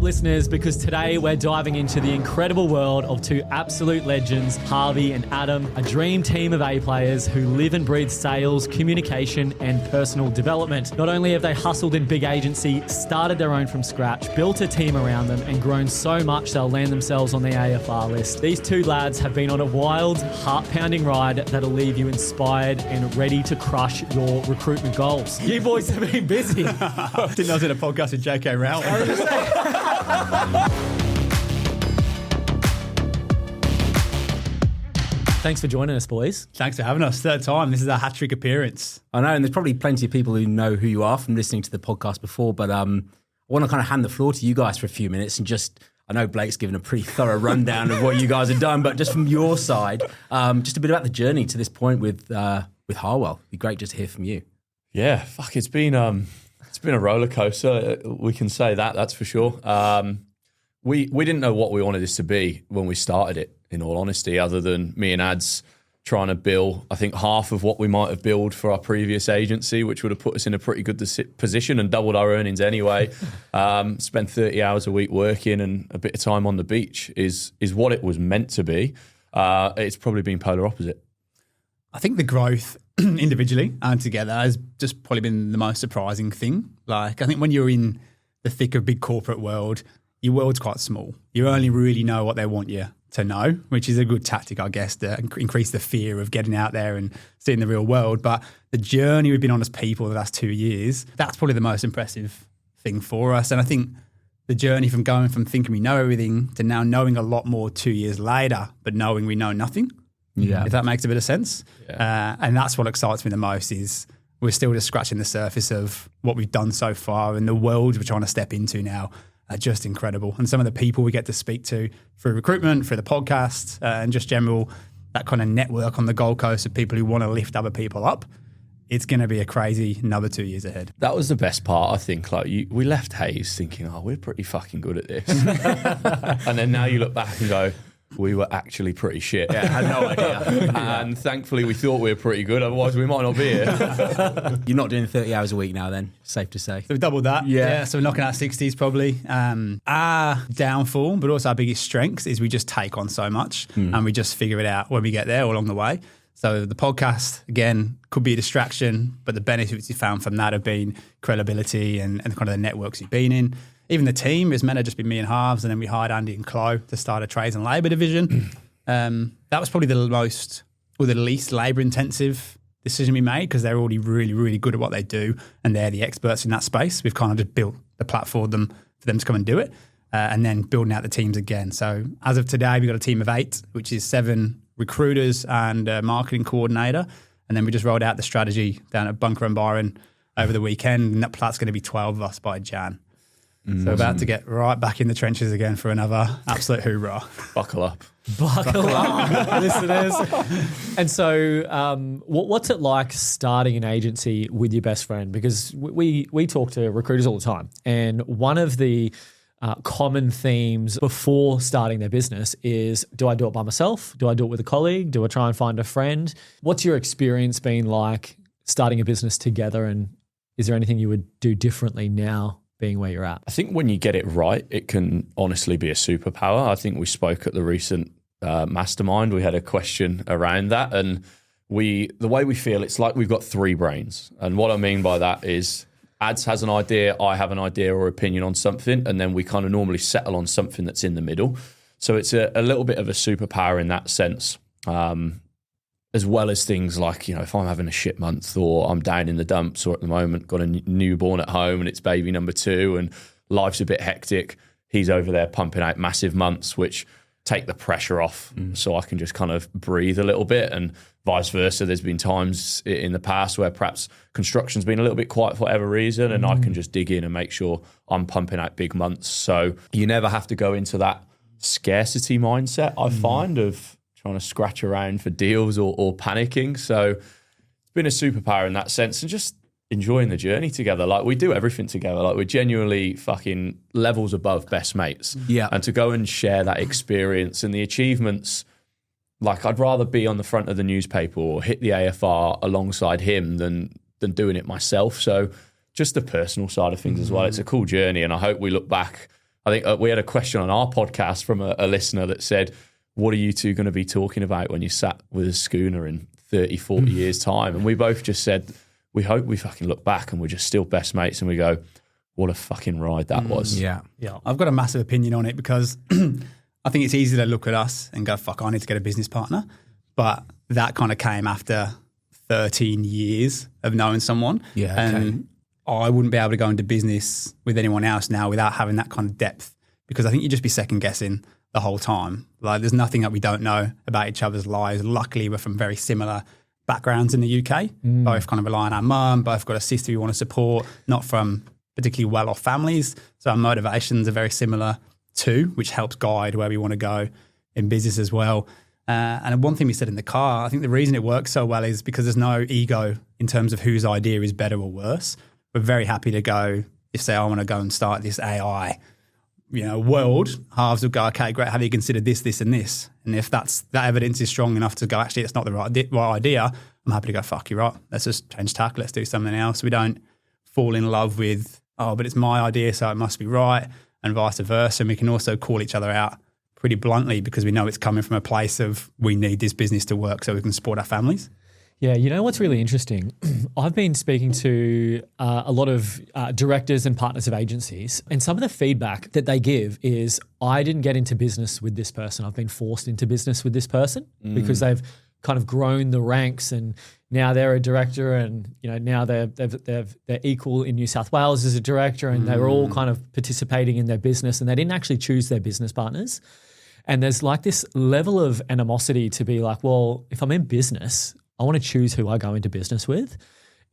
up, listeners, because today we're diving into the incredible world of two absolute legends, Harvey and Adam, a dream team of A players who live and breathe sales, communication, and personal development. Not only have they hustled in big agency, started their own from scratch, built a team around them, and grown so much they'll land themselves on the AFR list. These two lads have been on a wild, heart-pounding ride that'll leave you inspired and ready to crush your recruitment goals. You boys have been busy. Didn't know I was in a podcast with J.K. Rowling. Thanks for joining us, boys. Thanks for having us. Third time. This is our hat-trick appearance. I know, and there's probably plenty of people who know who you are from listening to the podcast before, but I want to kind of hand the floor to you guys for a few minutes and just, I know Blake's given a pretty thorough rundown of what you guys have done, but just from your side, just a bit about the journey to this point with Harwell. It'd be great just to hear from you. Yeah, it's been a roller coaster. We can say that, that's for sure. We didn't know what we wanted this to be when we started it, in all honesty, other than me and Ads trying to bill, I think, half of what we might have billed for our previous agency, which would have put us in a pretty good position and doubled our earnings anyway. Spend 30 hours a week working and a bit of time on the beach is what it was meant to be. It's probably been polar opposite. I think the growth individually and together has just probably been the most surprising thing. Like, I think when you're in the thick of big corporate world, your world's quite small. You only really know what they want you to know, which is a good tactic, I guess, to increase the fear of getting out there and seeing the real world. But the journey we've been on as people the last 2 years, that's probably the most impressive thing for us. And I think the journey from going from thinking we know everything to now knowing a lot more 2 years later, but knowing we know nothing. Yeah, if that makes a bit of sense. Yeah. And that's what excites me the most is we're still just scratching the surface of what we've done so far, and the world we're trying to step into now are just incredible. And some of the people we get to speak to through recruitment, through the podcast, and just general, that kind of network on the Gold Coast of people who want to lift other people up, it's going to be a crazy another 2 years ahead. That was the best part, I think. Like we left Hayes thinking, we're pretty fucking good at this. And then now you look back and go, we were actually pretty shit. Yeah, I had no idea. And thankfully we thought we were pretty good, otherwise we might not be here. You're not doing 30 hours a week now then, safe to say. So we've doubled that. Yeah. So we're knocking out 60s probably. Our downfall, but also our biggest strengths is we just take on so much and we just figure it out when we get there or along the way. So the podcast, again, could be a distraction, but the benefits you found from that have been credibility and kind of the networks you've been in. Even the team is meant to just be me and Harves, and then we hired Andy and Chloe to start a trades and labour division. That was probably the least labour-intensive decision we made because they're already really, really good at what they do, and they're the experts in that space. We've kind of just built the platform for them to come and do it, and then building out the teams again. So as of today, we've got a team of 8, which is 7 recruiters and a marketing coordinator, and then we just rolled out the strategy down at Bunker and Byron over the weekend, and that's going to be 12 of us by Jan. So about to get right back in the trenches again for another absolute hoorah. Buckle up. Buckle up, listeners. And so what's it like starting an agency with your best friend? Because we talk to recruiters all the time, and one of the common themes before starting their business is, do I do it by myself? Do I do it with a colleague? Do I try and find a friend? What's your experience been like starting a business together, and is there anything you would do differently now being where you're at? I think when you get it right, it can honestly be a superpower. I think we spoke at the recent mastermind. We had a question around that, and the way we feel, it's like we've got 3 brains. And what I mean by that is Ads has an idea, I have an idea or opinion on something, and then we kind of normally settle on something that's in the middle. So it's a little bit of a superpower in that sense. As well as things like, if I'm having a shit month or I'm down in the dumps, or at the moment got a newborn at home and it's baby number 2 and life's a bit hectic, he's over there pumping out massive months, which take the pressure off so I can just kind of breathe a little bit, and vice versa. There's been times in the past where perhaps construction's been a little bit quiet for whatever reason, and I can just dig in and make sure I'm pumping out big months. So you never have to go into that scarcity mindset, I find, of trying to scratch around for deals or panicking. So it's been a superpower in that sense, and just enjoying the journey together. Like, we do everything together. Like, we're genuinely fucking levels above best mates. Yeah. And to go and share that experience and the achievements, like, I'd rather be on the front of the newspaper or hit the AFR alongside him than doing it myself. So just the personal side of things as well. It's a cool journey, and I hope we look back I think we had a question on our podcast from a listener that said, what are you two going to be talking about when you sat with a schooner in 30, 40 years' time? And we both just said, we hope we fucking look back and we're just still best mates and we go, what a fucking ride that was. Yeah. I've got a massive opinion on it because I think it's easy to look at us and go, fuck, I need to get a business partner. But that kind of came after 13 years of knowing someone. Yeah. And I wouldn't be able to go into business with anyone else now without having that kind of depth, because I think you'd just be second guessing the whole time. Like, there's nothing that we don't know about each other's lives. Luckily, we're from very similar backgrounds in the UK. Both kind of rely on our mum, both got a sister we want to support, not from particularly well-off families. So our motivations are very similar too, which helps guide where we want to go in business as well. And one thing we said in the car, I think the reason it works so well is because there's no ego in terms of whose idea is better or worse. We're very happy to go, if say I want to go and start this AI, world, Harves will go, okay, great, have you considered this, this and this? And if that evidence is strong enough to go, actually, it's not the right idea, I'm happy to go, fuck, you're right. Let's just change tack. Let's do something else. We don't fall in love with, but it's my idea, so it must be right, and vice versa. And we can also call each other out pretty bluntly because we know it's coming from a place of we need this business to work so we can support our families. Yeah, you know what's really interesting? I've been speaking to a lot of directors and partners of agencies, and some of the feedback that they give is, I didn't get into business with this person. I've been forced into business with this person because they've kind of grown the ranks, and now they're a director, and now they're equal in New South Wales as a director, and they were all kind of participating in their business, and they didn't actually choose their business partners. And there's like this level of animosity to be like, well, if I'm in business, I want to choose who I go into business with.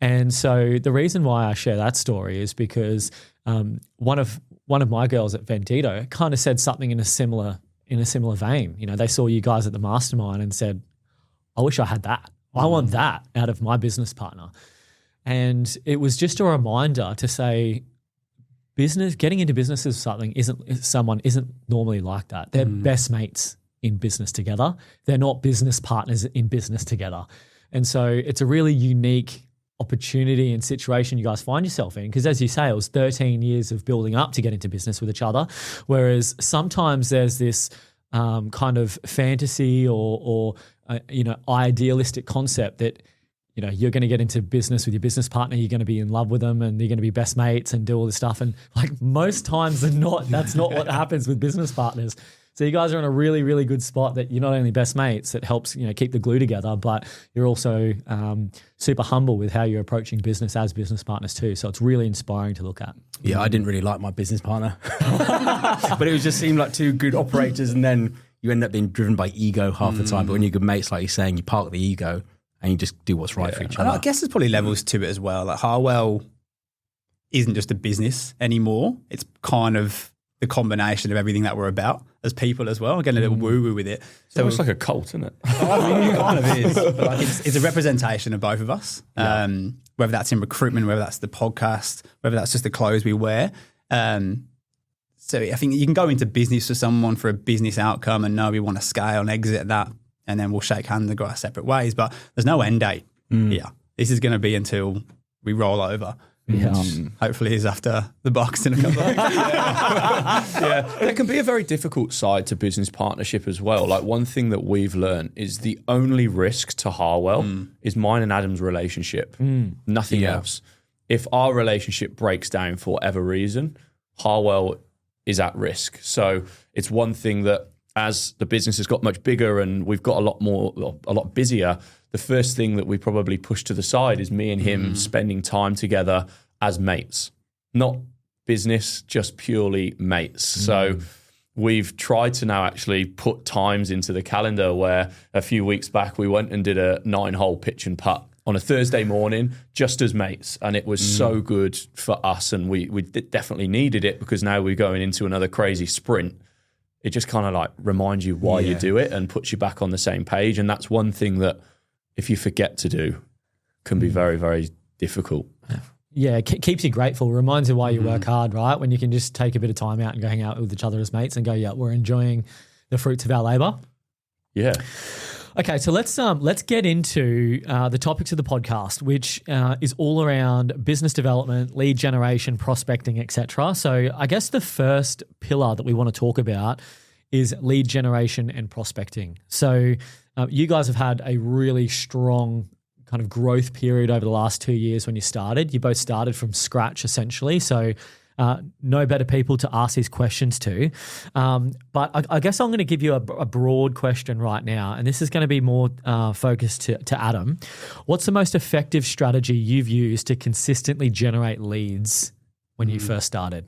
And so the reason why I share that story is because one of my girls at Vendito kind of said something in a similar vein. They saw you guys at the mastermind and said, I wish I had that. I want that out of my business partner. And it was just a reminder to say, getting into business with someone isn't normally like that. They're best mates in business together. They're not business partners in business together. And so it's a really unique opportunity and situation you guys find yourself in, because as you say, it was 13 years of building up to get into business with each other. Whereas sometimes there's this kind of fantasy or idealistic concept that, you're going to get into business with your business partner, you're going to be in love with them, and you're going to be best mates and do all this stuff. And like most times that's not what happens with business partners. So you guys are in a really, really good spot that you're not only best mates, it helps, keep the glue together, but you're also super humble with how you're approaching business as business partners too. So it's really inspiring to look at. Yeah, I didn't really like my business partner, but it just seemed like two good operators, and then you end up being driven by ego half the time. But when you're good mates, like you're saying, you park the ego and you just do what's right for each other. I guess there's probably levels to it as well. Like HARWELL isn't just a business anymore. It's kind of the combination of everything that we're about as people as well. I'm getting a little woo-woo with it. So it's like a cult, isn't it? I mean, it kind of is. But like it's a representation of both of us, whether that's in recruitment, whether that's the podcast, whether that's just the clothes we wear. So I think you can go into business with someone for a business outcome and know we want to scale and exit that, and then we'll shake hands and go our separate ways. But there's no end date here. This is going to be until we roll over. Hopefully is after the box in a couple of weeks. Yeah, there can be a very difficult side to business partnership as well. Like, one thing that we've learned is the only risk to HARWELL is mine and Adam's relationship, nothing else. If our relationship breaks down for whatever reason, HARWELL is at risk. So it's one thing that as the business has got much bigger and we've got a lot busier, the first thing that we probably push to the side is me and him spending time together as mates, not business, just purely mates. So we've tried to now actually put times into the calendar where a few weeks back we went and did a 9-hole pitch and putt on a Thursday morning just as mates. And it was so good for us, and we definitely needed it because now we're going into another crazy sprint. It just kind of like reminds you why you do it and puts you back on the same page. And that's one thing that if you forget to do can be very, very difficult. Yeah, it keeps you grateful, reminds you why you work hard, right? When you can just take a bit of time out and go hang out with each other as mates and go, yeah, we're enjoying the fruits of our labour. Yeah. Okay, so let's get into the topics of the podcast, which is all around business development, lead generation, prospecting, etc. So I guess the first pillar that we want to talk about is lead generation and prospecting. So you guys have had a really strong kind of growth period over the last 2 years when you started. You both started from scratch essentially, so no better people to ask these questions to. But I guess I'm going to give you a broad question right now, and this is going to be more focused to Adam. What's the most effective strategy you've used to consistently generate leads when you first started?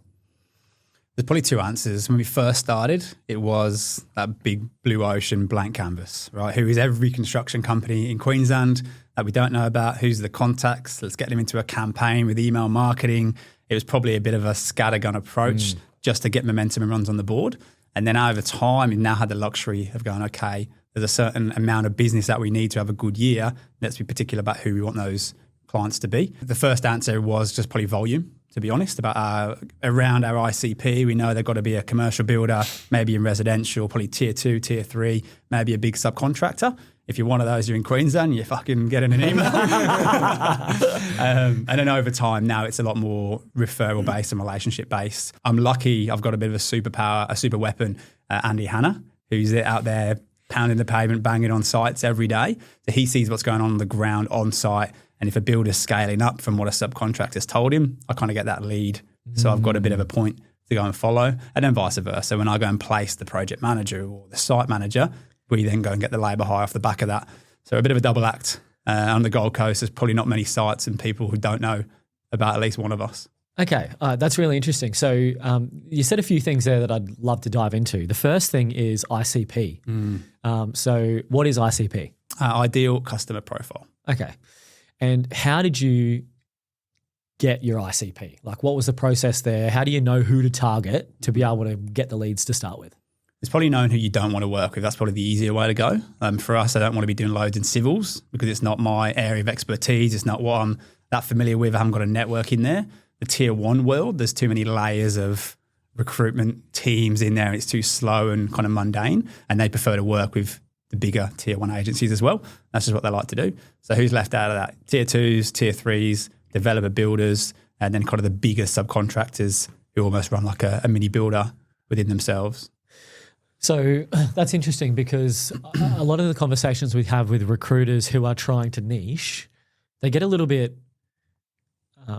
There's probably two answers. When we first started, it was that big blue ocean blank canvas, right? Who is every construction company in Queensland that we don't know about? Who's the contacts? Let's get them into a campaign with email marketing. It was probably a bit of a scattergun approach just to get momentum and runs on the board. And then over time, we've now had the luxury of going, okay, there's a certain amount of business that we need to have a good year. Let's be particular about who we want those clients to be. The first answer was just probably volume, to be honest, about around our ICP. We know they've got to be a commercial builder, maybe in residential, probably tier 2, tier 3, maybe a big subcontractor. If you're one of those, you're in Queensland, you're fucking getting an email. And then over time, now it's a lot more referral-based and relationship-based. I'm lucky I've got a bit of a superpower, a super weapon, Andy Hanna, who's out there pounding the pavement, banging on sites every day. So he sees what's going on the ground, on site. And if a builder's scaling up from what a subcontractor's told him, I kind of get that lead. So I've got a bit of a point to go and follow. And then vice versa. When I go and place the project manager or the site manager, we then go and get the labour hire off the back of that. So a bit of a double act. On the Gold Coast, there's probably not many sites and people who don't know about at least one of us. Okay, that's really interesting. So you said a few things there that I'd love to dive into. The first thing is ICP. So what is ICP? Ideal customer profile. Okay. And how did you get your ICP? Like, what was the process there? How do you know who to target to be able to get the leads to start with? It's probably knowing who you don't want to work with. That's probably the easier way to go. For us, I don't want to be doing loads in civils because it's not my area of expertise. It's not what I'm that familiar with. I haven't got a network in there. The tier 1 world, there's too many layers of recruitment teams in there. And it's too slow and kind of mundane. And they prefer to work with the bigger tier 1 agencies as well. That's just what they like to do. So who's left out of that? Tier 2s, tier 3s, developer builders, and then kind of the bigger subcontractors who almost run like a mini builder within themselves. So that's interesting because a lot of the conversations we have with recruiters who are trying to niche, they get a little bit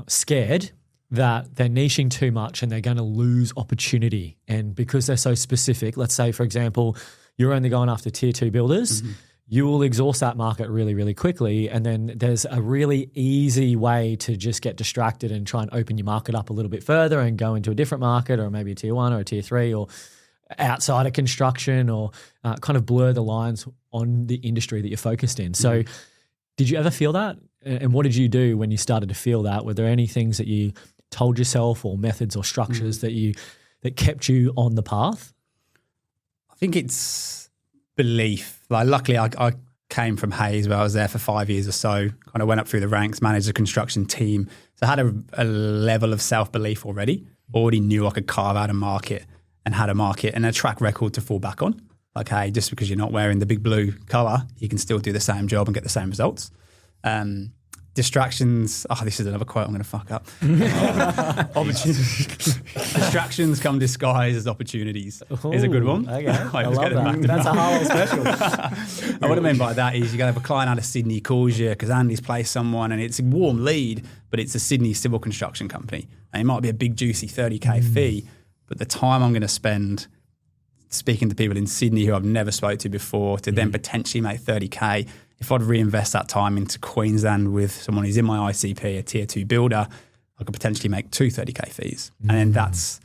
scared that they're niching too much and they're going to lose opportunity. And because they're so specific, let's say, for example, you're only going after tier 2 builders, you will exhaust that market really, really quickly. And then there's a really easy way to just get distracted and try and open your market up a little bit further and go into a different market or maybe a tier 1 or a tier 3 or outside of construction or kind of blur the lines on the industry that you're focused in. So did you ever feel that? And what did you do when you started to feel that? Were there any things that you told yourself or methods or structures that kept you on the path? I think it's belief. Like, luckily, I came from Hayes where I was there for 5 years or so, kind of went up through the ranks, managed a construction team. So I had a level of self-belief already knew I could carve out a market and had a market and a track record to fall back on. Like, hey, just because you're not wearing the big blue colour, you can still do the same job and get the same results. Distractions. Oh, this is another quote I'm going to fuck up. Distractions come disguised as opportunities. Ooh, is a good one. Okay. I love that. That's a Harwell special. What I mean by that is you're going to have a client out of Sydney calls you because Andy's placed someone and it's a warm lead, but it's a Sydney civil construction company. And it might be a big juicy 30k fee, but the time I'm going to spend speaking to people in Sydney who I've never spoke to before to then potentially make 30k, if I'd reinvest that time into Queensland with someone who's in my ICP, a tier 2 builder, I could potentially make 2 30k fees. And then that's,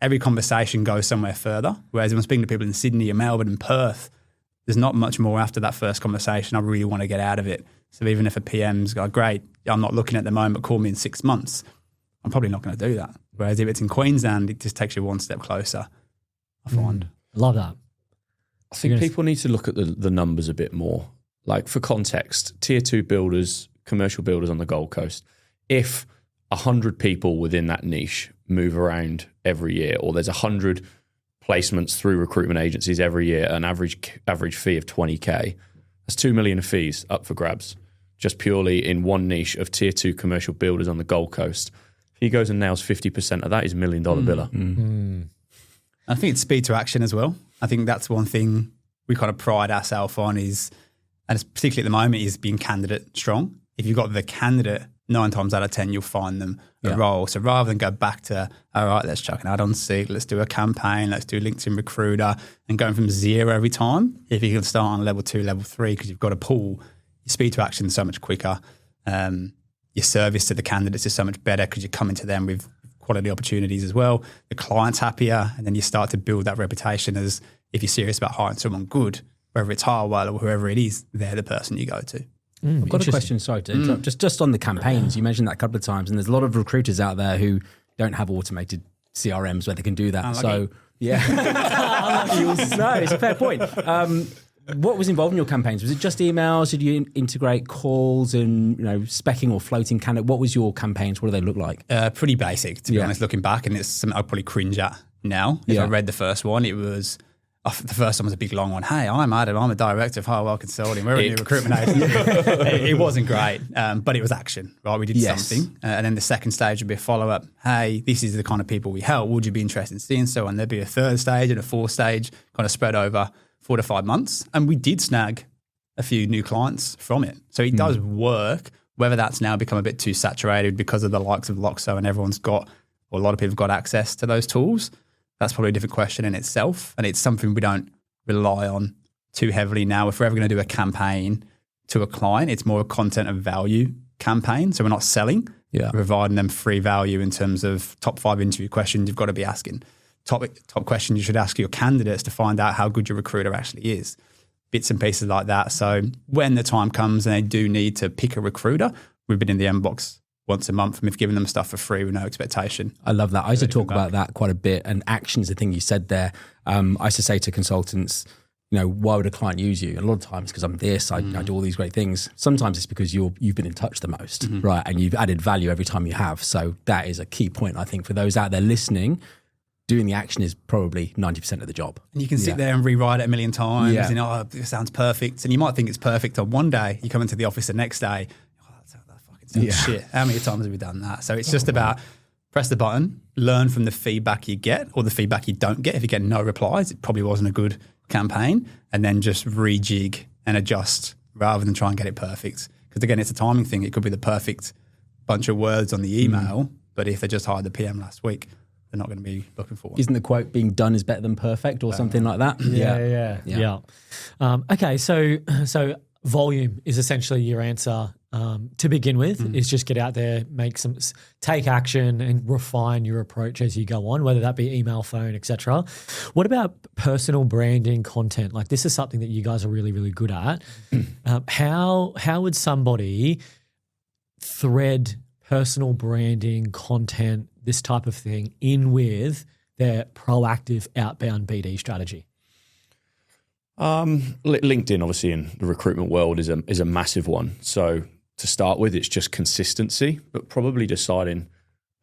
every conversation goes somewhere further. Whereas when I'm speaking to people in Sydney or Melbourne and Perth, there's not much more after that first conversation I really want to get out of it. So even if a PM's go, great, I'm not looking at the moment, but call me in 6 months, I'm probably not going to do that. Whereas if it's in Queensland, it just takes you one step closer, I find. Love that. I think people need to look at the numbers a bit more. Like, for context, tier 2 builders, commercial builders on the Gold Coast, if 100 people within that niche move around every year, or there's 100 placements through recruitment agencies every year, an average fee of 20k, That's 2 million of fees up for grabs, just purely in one niche of tier 2 commercial builders on the Gold Coast. If he goes and nails 50% of that, he's $1 million biller. I think it's speed to action as well. I think that's one thing we kind of pride ourselves on is, and it's particularly at the moment, is being candidate strong. If you've got the candidate, 9 times out of 10, you'll find them a role. So rather than go back to, all right, let's chuck an ad on Seek, let's do a campaign, let's do LinkedIn Recruiter, and going from 0 every time, if you can start on level 2, level 3, because you've got a pool, your speed to action is so much quicker. Your service to the candidates is so much better because you're coming to them with quality opportunities as well. The client's happier, and then you start to build that reputation as if you're serious about hiring someone good, whether it's Harwell or whoever it is, they're the person you go to. I've got a question, sorry to interrupt, just on the campaigns. You mentioned that a couple of times, and there's a lot of recruiters out there who don't have automated CRMs where they can do that. Unlucky. So, yeah. No, it's a fair point. What was involved in your campaigns? Was it just emails? Did you integrate calls and specking or floating candidate? What was your campaigns? What do they look like? Pretty basic, to be honest, looking back, and it's something I'd probably cringe at now. If I read the first one, it was... the first one was a big long one. Hey, I'm Adam. I'm a director of Harwell Consulting. We're a new recruitment agency. It wasn't great, but it was action, right? We did something. And then the second stage would be a follow-up. Hey, this is the kind of people we help. Would you be interested in seeing so? And there'd be a third stage and a fourth stage kind of spread over 4 to 5 months. And we did snag a few new clients from it. So it does work, whether that's now become a bit too saturated because of the likes of Loxo and everyone's got, or a lot of people have got access to those tools. That's probably a different question in itself. And it's something we don't rely on too heavily now. If we're ever going to do a campaign to a client, it's more a content of value campaign. So we're not selling, we're providing them free value in terms of top 5 interview questions you've got to be asking. Top question you should ask your candidates to find out how good your recruiter actually is. Bits and pieces like that. So when the time comes and they do need to pick a recruiter, we've been in the inbox once a month and we've given them stuff for free with no expectation. I love that. I used to talk about that quite a bit, and action's the thing you said there. I used to say to consultants, why would a client use you? And a lot of times because I'm this, I do all these great things. Sometimes it's because you've been in touch the most, right? And you've added value every time you have. So that is a key point, I think, for those out there listening. Doing the action is probably 90% of the job. And you can sit there and rewrite it a million times and, this sounds perfect. And you might think it's perfect on one day. You come into the office the next day, shit. How many times have we done that? So it's just about press the button, learn from the feedback you get or the feedback you don't get. If you get no replies, it probably wasn't a good campaign, and then just rejig and adjust rather than try and get it perfect. Because again, it's a timing thing. It could be the perfect bunch of words on the email, but if they just hired the PM last week, they're not going to be looking for one. Isn't the quote being done is better than perfect or something like that? Yeah. Okay, so volume is essentially your answer. To begin with, is just get out there, take action and refine your approach as you go on, whether that be email, phone, etc. What about personal branding content? Like this is something that you guys are really, really good at. How would somebody thread personal branding content, this type of thing, in with their proactive outbound BD strategy? LinkedIn, obviously, in the recruitment world is a massive one. So to start with, it's just consistency, but probably deciding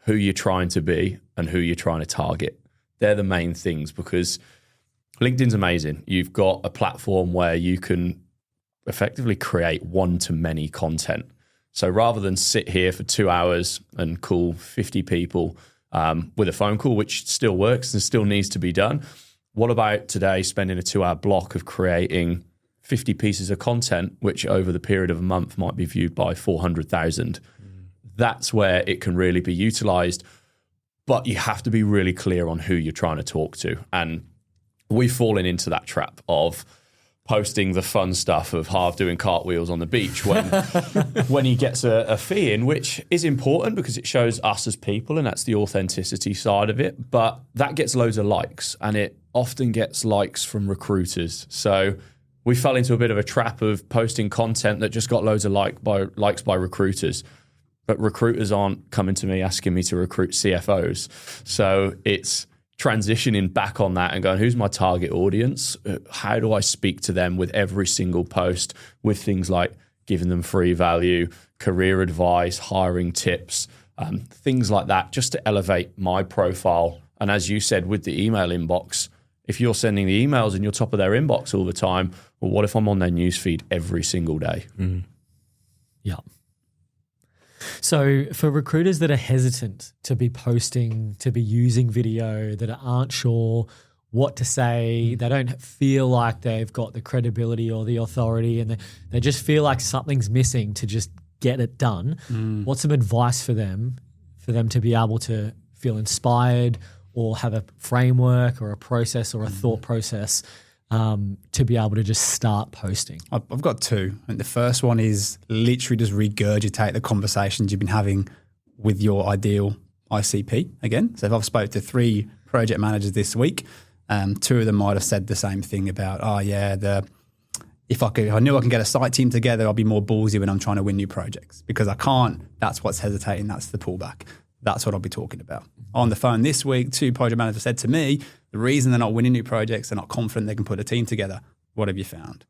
who you're trying to be and who you're trying to target. They're the main things, because LinkedIn's amazing. You've got a platform where you can effectively create one-to-many content. So rather than sit here for 2 hours and call 50 people with a phone call, which still works and still needs to be done, what about today spending a 2-hour block of creating 50 pieces of content, which over the period of a month might be viewed by 400,000. That's where it can really be utilized, but you have to be really clear on who you're trying to talk to. And we've fallen into that trap of posting the fun stuff of Harv doing cartwheels on the beach when he gets a fee in, which is important because it shows us as people, and that's the authenticity side of it. But that gets loads of likes, and it often gets likes from recruiters. So we fell into a bit of a trap of posting content that just got loads of likes by recruiters. But recruiters aren't coming to me asking me to recruit CFOs. So it's transitioning back on that and going, who's my target audience? How do I speak to them with every single post, with things like giving them free value, career advice, hiring tips, things like that, just to elevate my profile. And as you said, with the email inbox, if you're sending the emails and you're top of their inbox all the time, Well, what if I'm on their newsfeed every single day? Yeah. So for recruiters that are hesitant to be posting, to be using video, that aren't sure what to say, they don't feel like they've got the credibility or the authority, and they just feel like something's missing to just get it done. What's some advice for them to be able to feel inspired or have a framework or a process or a thought process to be able to just start posting? I've got two. And the first one is literally just regurgitate the conversations you've been having with your ideal ICP again. So if I've spoke to 3 project managers this week, 2 of them might have said the same thing about, if I knew I can get a site team together, I'll be more ballsy when I'm trying to win new projects, because I can't. That's what's hesitating. That's the pullback. That's what I'll be talking about. On the phone this week, 2 project managers said to me, the reason they're not winning new projects, they're not confident they can put a team together. What have you found?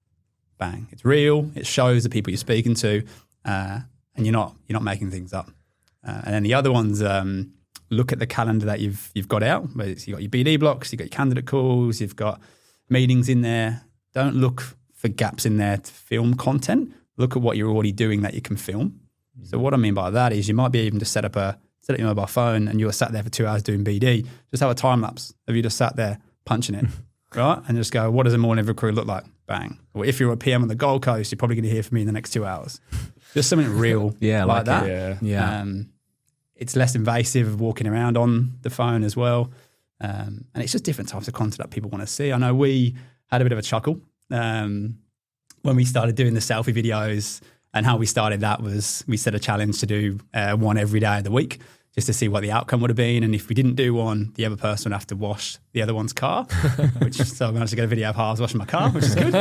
Bang. It's real. It shows the people you're speaking to, and you're not making things up. And then the other ones, look at the calendar that you've got out. You've got your BD blocks, you've got your candidate calls, you've got meetings in there. Don't look for gaps in there to film content. Look at what you're already doing that you can film. So what I mean by that is you might be even to set up your mobile phone and you're sat there for 2 hours doing BD. Just have a time lapse of you just sat there punching it, right? And just go, what does a morning recruit look like? Bang. Or if you're a PM on the Gold Coast, you're probably going to hear from me in the next 2 hours. Just something real like that. Yeah. It's less invasive of walking around on the phone as well. And it's just different types of content that people want to see. I know we had a bit of a chuckle when we started doing the selfie videos, and how we started that was we set a challenge to do one every day of the week just to see what the outcome would have been. And if we didn't do one, the other person would have to wash the other one's car, so I managed to get a video of how I was washing my car, which is good.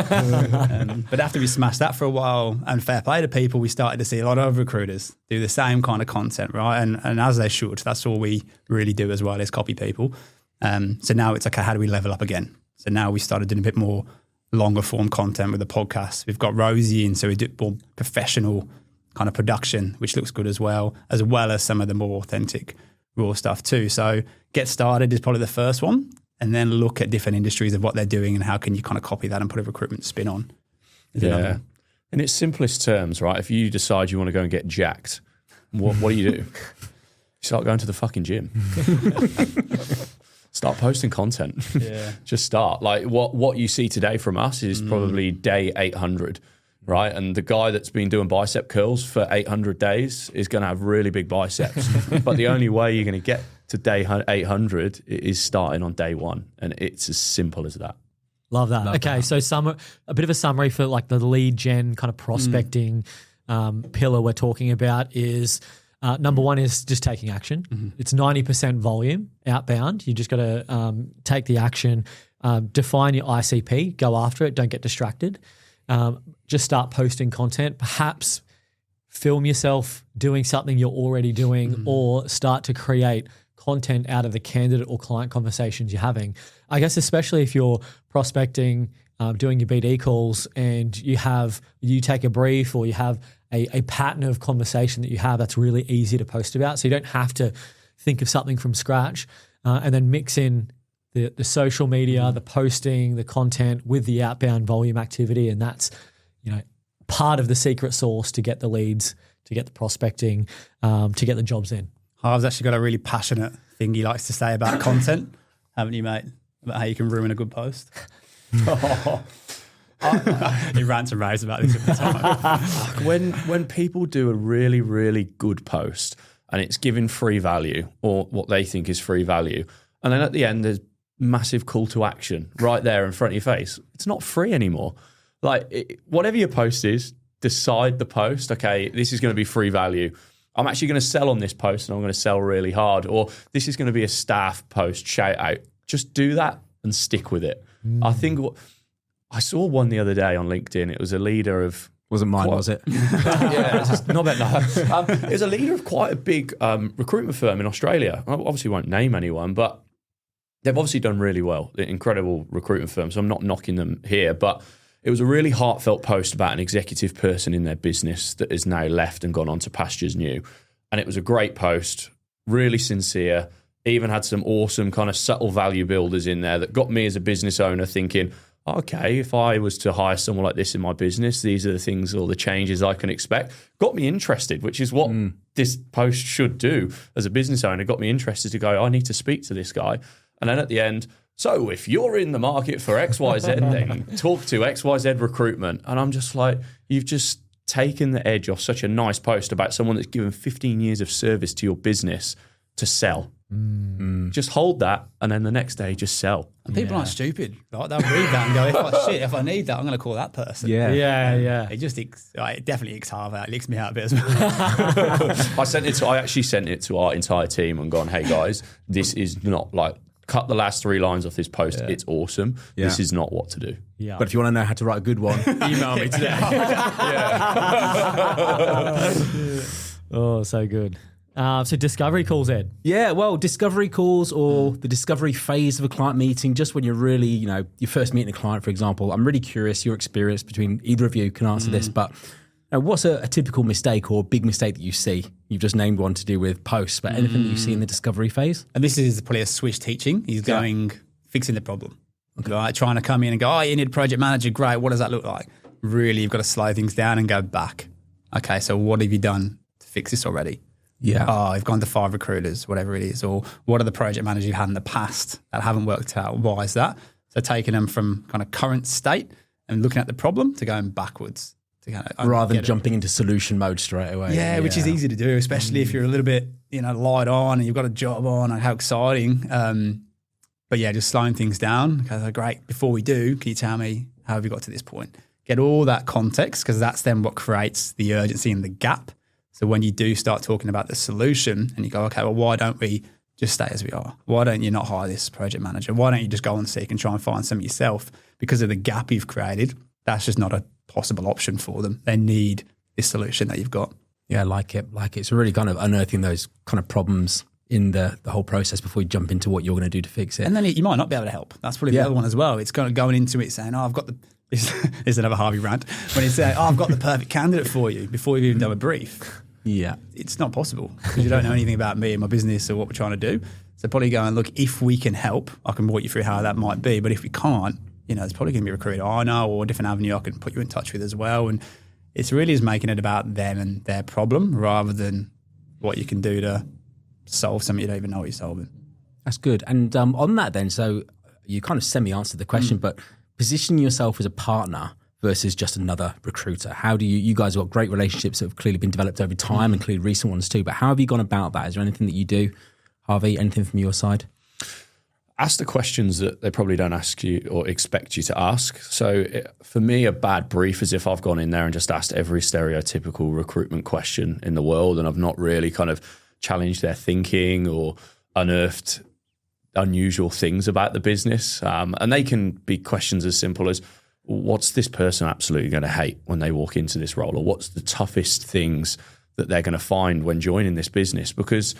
But after we smashed that for a while, and fair play to people, we started to see a lot of recruiters do the same kind of content, right? And as they should. That's all we really do as well, is copy people. So now it's okay, how do we level up again? So now we started doing a bit more longer form content with the podcast. We've got Rosie in, so we do more professional kind of production, which looks good as well as some of the more authentic raw stuff too. So get started is probably the first one, and then look at different industries of what they're doing and how can you kind of copy that and put a recruitment spin on. In its simplest terms, right? If you decide you want to go and get jacked, what do? You start going to the fucking gym. Start posting content. Just start. Like what you see today from us is probably day 800, right? And the guy that's been doing bicep curls for 800 days is going to have really big biceps. But the only way you're going to get to day 800 is starting on day 1. And it's as simple as that. Love that. Okay, so a bit of a summary for like the lead gen kind of prospecting pillar we're talking about is number 1 is just taking action. It's 90% volume outbound. You just got to take the action, define your ICP, go after it, don't get distracted. Just start posting content, perhaps film yourself doing something you're already doing or start to create content out of the candidate or client conversations you're having. I guess especially if you're prospecting, doing your BD calls and you take a brief or you have a pattern of conversation that you have that's really easy to post about. So you don't have to think of something from scratch and then mix in the social media, the posting, the content with the outbound volume activity. And that's, part of the secret sauce to get the leads, to get the prospecting, to get the jobs in. Harv's actually got a really passionate thing he likes to say about content, haven't you, mate? About how you can ruin a good post. He rants and raves about this at the time. When people do a really, really good post and it's giving free value or what they think is free value, and then at the end there's massive call to action right there in front of your face, it's not free anymore. Like whatever your post is, decide the post. Okay, this is going to be free value. I'm actually going to sell on this post and I'm going to sell really hard. Or this is going to be a staff post, shout out. Just do that and stick with it. I think I saw one the other day on LinkedIn. It was a leader of... Wasn't mine, was it? Yeah, it's not bad. No. It was a leader of quite a big recruitment firm in Australia. I obviously won't name anyone, but they've obviously done really well. Incredible recruitment firm, so I'm not knocking them here. But it was a really heartfelt post about an executive person in their business that is now left and gone on to pastures new. And it was a great post, really sincere, even had some awesome kind of subtle value builders in there that got me as a business owner thinking, okay, if I was to hire someone like this in my business, these are the things or the changes I can expect. Got me interested, which is what this post should do as a business owner. Got me interested to go, I need to speak to this guy. And then at the end, so if you're in the market for XYZ, then talk to XYZ recruitment. And I'm just like, you've just taken the edge off such a nice post about someone that's given 15 years of service to your business to sell. Just hold that, and then the next day just sell. And people aren't stupid. Like, they'll read that and go, if I need that, I'm going to call that person. Yeah. It just it definitely icks Harvey out. It licks me out a bit as well. I actually sent it to our entire team and gone, hey guys, this is not like, cut the last 3 lines off this post. It's awesome. This is not what to do. Yeah. But if you want to know how to write a good one, email me today. Oh, so good. So discovery calls, Ed. Yeah, well, discovery calls or the discovery phase of a client meeting, just when you're really, you're first meeting a client, for example. I'm really curious, your experience between either of you can answer this, but what's a typical mistake or big mistake that you see? You've just named one to do with posts, but anything that you see in the discovery phase? And this is probably a Swish teaching. He's going, fixing the problem. Okay. Right, trying to come in and go, you need a project manager, great. What does that look like? Really, you've got to slow things down and go back. Okay, so what have you done to fix this already? Yeah. Oh, I've gone to 5 recruiters, whatever it is. Or what are the project managers you've had in the past that haven't worked out? Why is that? So taking them from kind of current state and looking at the problem to going backwards. To kind of rather than jumping into solution mode straight away. Yeah, which is easy to do, especially if you're a little bit, light on and you've got a job on and how exciting. But yeah, just slowing things down. Okay, great. Before we do, can you tell me how have you got to this point? Get all that context, because that's then what creates the urgency and the gap. So when you do start talking about the solution and you go, okay, well, why don't we just stay as we are? Why don't you not hire this project manager? Why don't you just go and seek and try and find some yourself? Because of the gap you've created, that's just not a possible option for them. They need this solution that you've got. Yeah, I like it. It's really kind of unearthing those kind of problems in the whole process before you jump into what you're going to do to fix it. And then you might not be able to help. That's probably the other one as well. It's kind of going into it saying, I've got this is another Harvey rant. When he's saying, I've got the perfect candidate for you before you've even done a brief. Yeah. It's not possible because you don't know anything about me and my business or what we're trying to do. So probably going, look, if we can help, I can walk you through how that might be. But if we can't, there's probably going to be a recruiter I know or a different avenue I can put you in touch with as well. And it's really is making it about them and their problem rather than what you can do to solve something you don't even know what you're solving. That's good. And on that then, so you kind of semi-answered the question, but positioning yourself as a partner versus just another recruiter. How do you guys have got great relationships that have clearly been developed over time and clearly recent ones too, but how have you gone about that? Is there anything that you do, Harvey, anything from your side? Ask the questions that they probably don't ask you or expect you to ask. So for me, a bad brief is if I've gone in there and just asked every stereotypical recruitment question in the world and I've not really kind of challenged their thinking or unearthed unusual things about the business. And they can be questions as simple as, what's this person absolutely going to hate when they walk into this role? Or what's the toughest things that they're going to find when joining this business? Because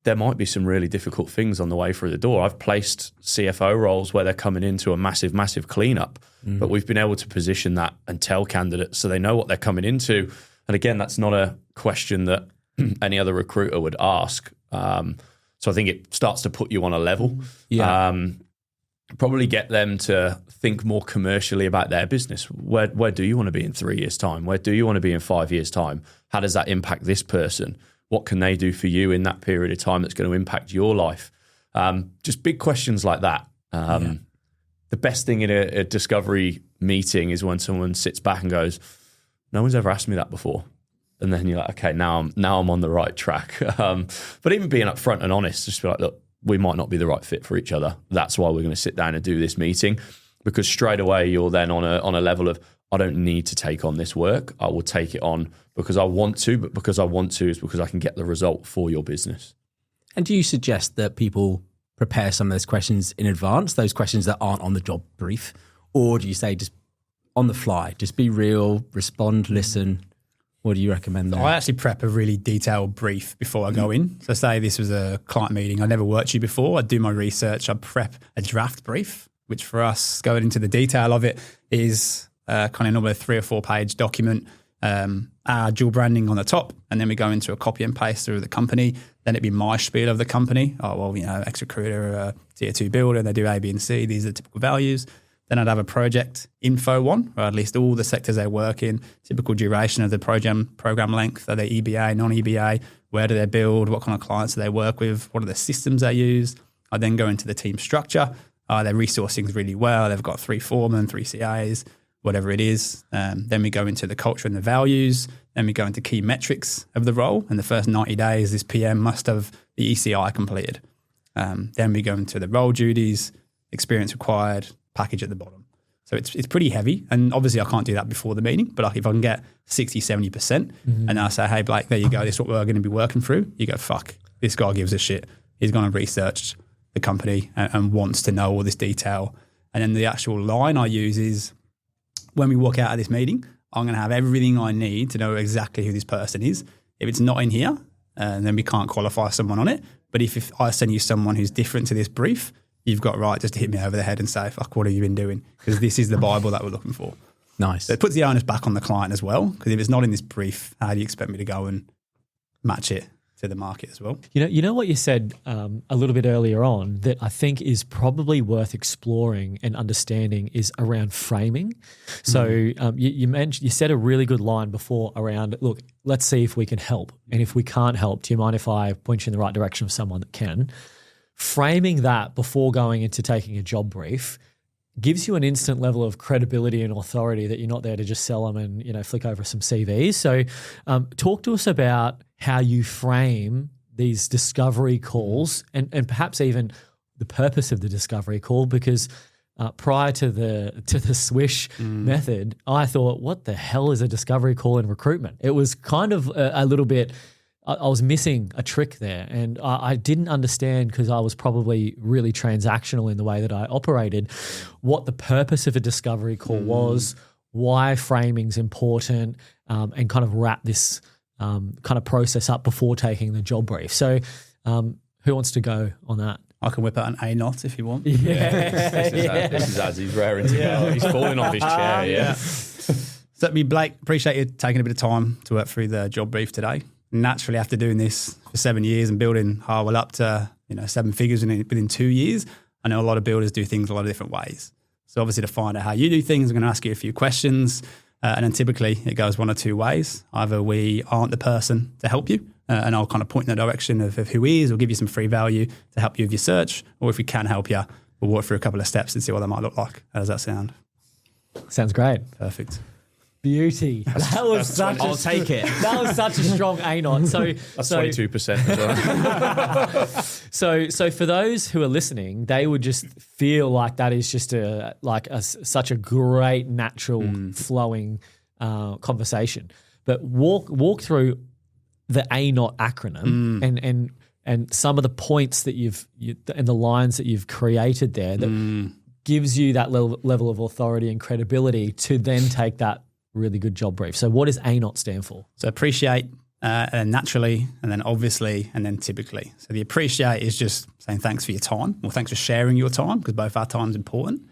there might be some really difficult things on the way through the door. I've placed CFO roles where they're coming into a massive, massive cleanup, but we've been able to position that and tell candidates so they know what they're coming into. And again, that's not a question that any other recruiter would ask. So I think it starts to put you on a level. Yeah. Probably get them to think more commercially about their business. Where do you want to be in 3 years' time? Where do you want to be in 5 years' time? How does that impact this person? What can they do for you in that period of time that's going to impact your life? Just big questions like that. The best thing in a discovery meeting is when someone sits back and goes, no one's ever asked me that before. And then you're like, okay, now I'm on the right track. But even being upfront and honest, just be like, look, we might not be the right fit for each other. That's why we're going to sit down and do this meeting, because straight away you're then on a level of, I don't need to take on this work. I will take it on because I want to, but because I want to is because I can get the result for your business. And do you suggest that people prepare some of those questions in advance, those questions that aren't on the job brief? Or do you say just on the fly, just be real, respond, listen? What do you recommend there? I actually prep a really detailed brief before I go in. So say this was a client meeting. I never worked with you before. I'd do my research. I'd prep a draft brief, which for us, going into the detail of it, is kind of normally a 3 or 4 page document, our dual branding on the top. And then we go into a copy and paste through the company. Then it'd be my spiel of the company. Oh, well, ex-recruiter, tier 2 builder, they do A, B, and C. These are the typical values. Then I'd have a project info one, where I'd list all the sectors they work in, typical duration of the program length, are they EBA, non-EBA, where do they build, what kind of clients do they work with, what are the systems they use. I then go into the team structure. They're resourcing things really well. They've got 3 foremen, 3 CAs, whatever it is. Then we go into the culture and the values. Then we go into key metrics of the role. In the first 90 days, this PM must have the ECI completed. Then we go into the role duties, experience required, package at the bottom. So it's pretty heavy. And obviously I can't do that before the meeting, but like if I can get 60, 70% and I say, hey, Blake, there you go. This is what we're going to be working through. You go, fuck, this guy gives a shit. He's gone and researched the company and wants to know all this detail. And then the actual line I use is, when we walk out of this meeting, I'm going to have everything I need to know exactly who this person is. If it's not in here, then we can't qualify someone on it. But if I send you someone who's different to this brief, you've got right just to hit me over the head and say, fuck, what have you been doing? Because this is the Bible that we're looking for. Nice. So it puts the onus back on the client as well, because if it's not in this brief, how do you expect me to go and match it to the market as well? You know what you said a little bit earlier on that I think is probably worth exploring and understanding is around framing. So you said a really good line before around, look, let's see if we can help. And if we can't help, do you mind if I point you in the right direction of someone that can? Framing that before going into taking a job brief gives you an instant level of credibility and authority that you're not there to just sell them and, flick over some CVs. So talk to us about how you frame these discovery calls and perhaps even the purpose of the discovery call, because prior to the swish method, I thought, what the hell is a discovery call in recruitment? It was kind of a little bit, I was missing a trick there, and I didn't understand, because I was probably really transactional in the way that I operated, what the purpose of a discovery call was, why framing's important, and kind of wrap this kind of process up before taking the job brief. So who wants to go on that? I can whip out an ANOT if you want. This is as he's raring to go. He's falling off his chair, So Blake, appreciate you taking a bit of time to work through the job brief today. Naturally, after doing this for 7 years and building HARWELL up to 7 figures within 2 years, I know a lot of builders do things a lot of different ways. So obviously, to find out how you do things, I'm going to ask you a few questions, and then typically it goes one or two ways. Either we aren't the person to help you, and I'll kind of point in the direction of who is, or give you some free value to help you with your search, or if we can help you, we'll walk through a couple of steps and see what that might look like. How does that sound? Sounds great. Perfect. Beauty. I'll take it. That was such a strong ANOT. That's 22% as well. So for those who are listening, they would just feel like that is just such a great natural flowing conversation. But walk through the ANOT acronym and some of the points that you've and the lines that you've created there that gives you that level of authority and credibility to then take that really good job brief. So what does ANOT stand for? So appreciate, and naturally, and then obviously, and then typically. So the appreciate is just saying thanks for your time, or thanks for sharing your time, because both our time is important.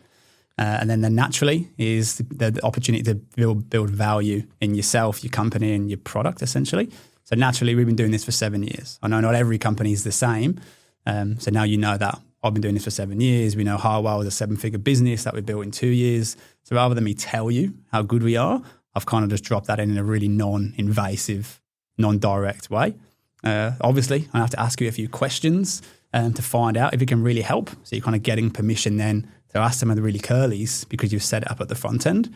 And then the naturally is the opportunity to build value in yourself, your company, and your product, essentially. So naturally, we've been doing this for 7 years. I know not every company is the same. So now you know that. I've been doing this for 7 years. We know HARWELL is a 7-figure business that we built in 2 years. So rather than me tell you how good we are, I've kind of just dropped that in a really non-invasive, non-direct way. Obviously, I have to ask you a few questions to find out if it can really help. So you're kind of getting permission then to ask some of the really curlies, because you've set it up at the front end.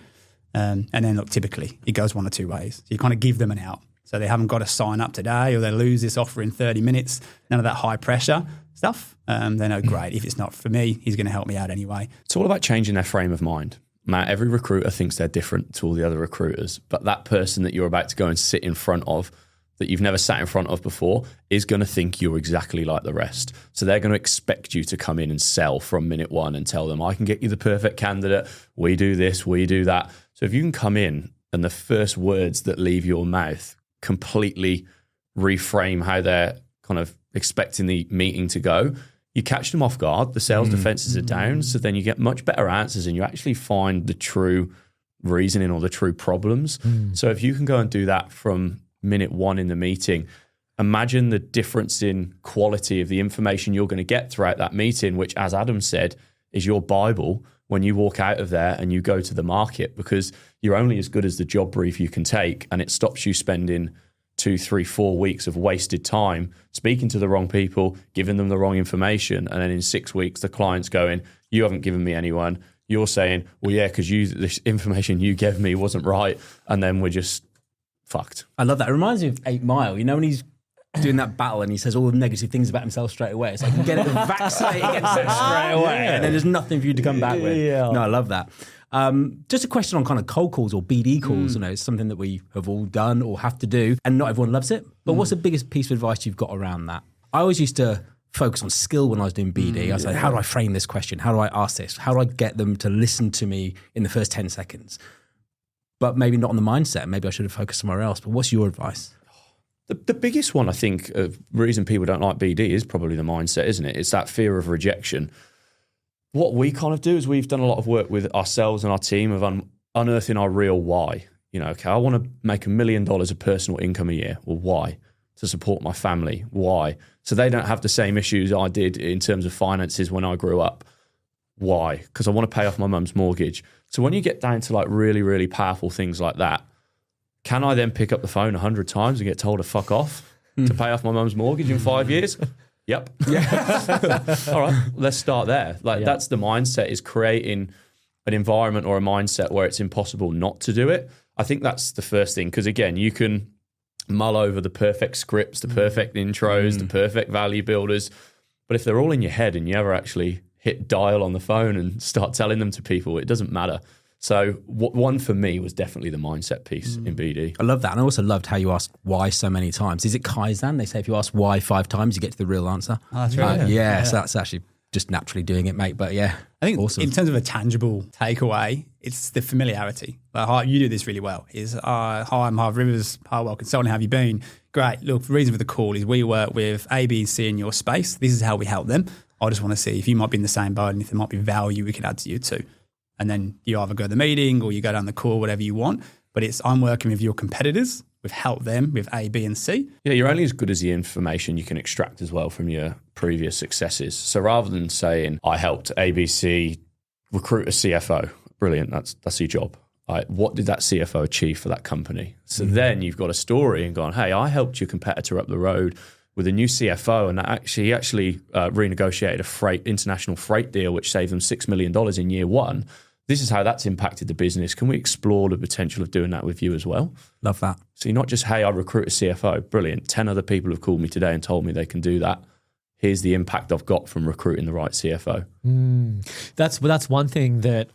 And then look, typically it goes one or two ways. So you kind of give them an out. So they haven't got to sign up today, or they lose this offer in 30 minutes. None of that high pressure stuff. They know, great, if it's not for me, he's going to help me out anyway. It's all about changing their frame of mind. Matt, every recruiter thinks they're different to all the other recruiters, but that person that you're about to go and sit in front of, that you've never sat in front of before, is going to think you're exactly like the rest. So they're going to expect you to come in and sell from minute one and tell them, I can get you the perfect candidate. We do this, we do that. So if you can come in and the first words that leave your mouth completely reframe how they're kind of expecting the meeting to go, you catch them off guard, the sales defenses are down, so then you get much better answers and you actually find the true reasoning or the true problems. So if you can go and do that from minute one in the meeting, imagine the difference in quality of the information you're going to get throughout that meeting, which, as Adam said, is your Bible when you walk out of there and you go to the market, because you're only as good as the job brief you can take, and it stops you spending 2, 3, 4 weeks of wasted time speaking to the wrong people, giving them the wrong information, and then in 6 weeks the client's going, you haven't given me anyone. You're saying, well, yeah, because this information you gave me wasn't right, and then we're just fucked. I love that. It reminds me of 8 Mile. You know when he's doing that battle and he says all the negative things about himself straight away. It's like, get it vaccinated against it straight away, and then there's nothing for you to come back with. Yeah. No, I love that. Just a question on kind of cold calls or BD calls. You know, it's something that we have all done or have to do, and not everyone loves it. But what's the biggest piece of advice you've got around that? I always used to focus on skill when I was doing BD. I was like, how do I frame this question? How do I ask this? How do I get them to listen to me in the first 10 seconds? But maybe not on the mindset. Maybe I should have focused somewhere else. But what's your advice? The biggest one, I think, of reason people don't like BD is probably the mindset, isn't it? It's that fear of rejection. What we kind of do is we've done a lot of work with ourselves and our team of unearthing our real why. You know, okay, I want to make $1 million of personal income a year. Well, why? To support my family. Why? So they don't have the same issues I did in terms of finances when I grew up. Why? Because I want to pay off my mum's mortgage. So when you get down to like really, really powerful things like that, can I then pick up the phone 100 times and get told to fuck off to pay off my mum's mortgage in 5 years? Yep. Yeah. All right, let's start there. That's the mindset, is creating an environment or a mindset where it's impossible not to do it. I think that's the first thing, because again, you can mull over the perfect scripts, the perfect intros, the perfect value builders, but if they're all in your head and you ever actually hit dial on the phone and start telling them to people, it doesn't matter. So one for me was definitely the mindset piece in BD. I love that. And I also loved how you asked why so many times. Is it Kaizen? They say if you ask why 5 times, you get to the real answer. Oh, that's right. Yeah, so that's actually just naturally doing it, mate. But yeah, I think awesome. In terms of a tangible takeaway, it's the familiarity. Like, you do this really well. Hi, I'm Harvey Rivers, HARWELL Consulting. How have you been? Great. Look, the reason for the call is we work with A, B, and C in your space. This is how we help them. I just want to see if you might be in the same boat and if there might be value we could add to you too. And then you either go to the meeting or you go down the call, whatever you want. But I'm working with your competitors. We've helped them with A, B, and C. Yeah, you're only as good as the information you can extract as well from your previous successes. So rather than saying, I helped ABC recruit a CFO, brilliant, that's your job. What did that CFO achieve for that company? So then you've got a story and gone, hey, I helped your competitor up the road with a new CFO, and he actually renegotiated a international freight deal, which saved them $6 million in year 1. This is how that's impacted the business. Can we explore the potential of doing that with you as well? Love that. So you're not just, hey, I recruit a CFO. Brilliant. 10 other people have called me today and told me they can do that. Here's the impact I've got from recruiting the right CFO. That's one thing that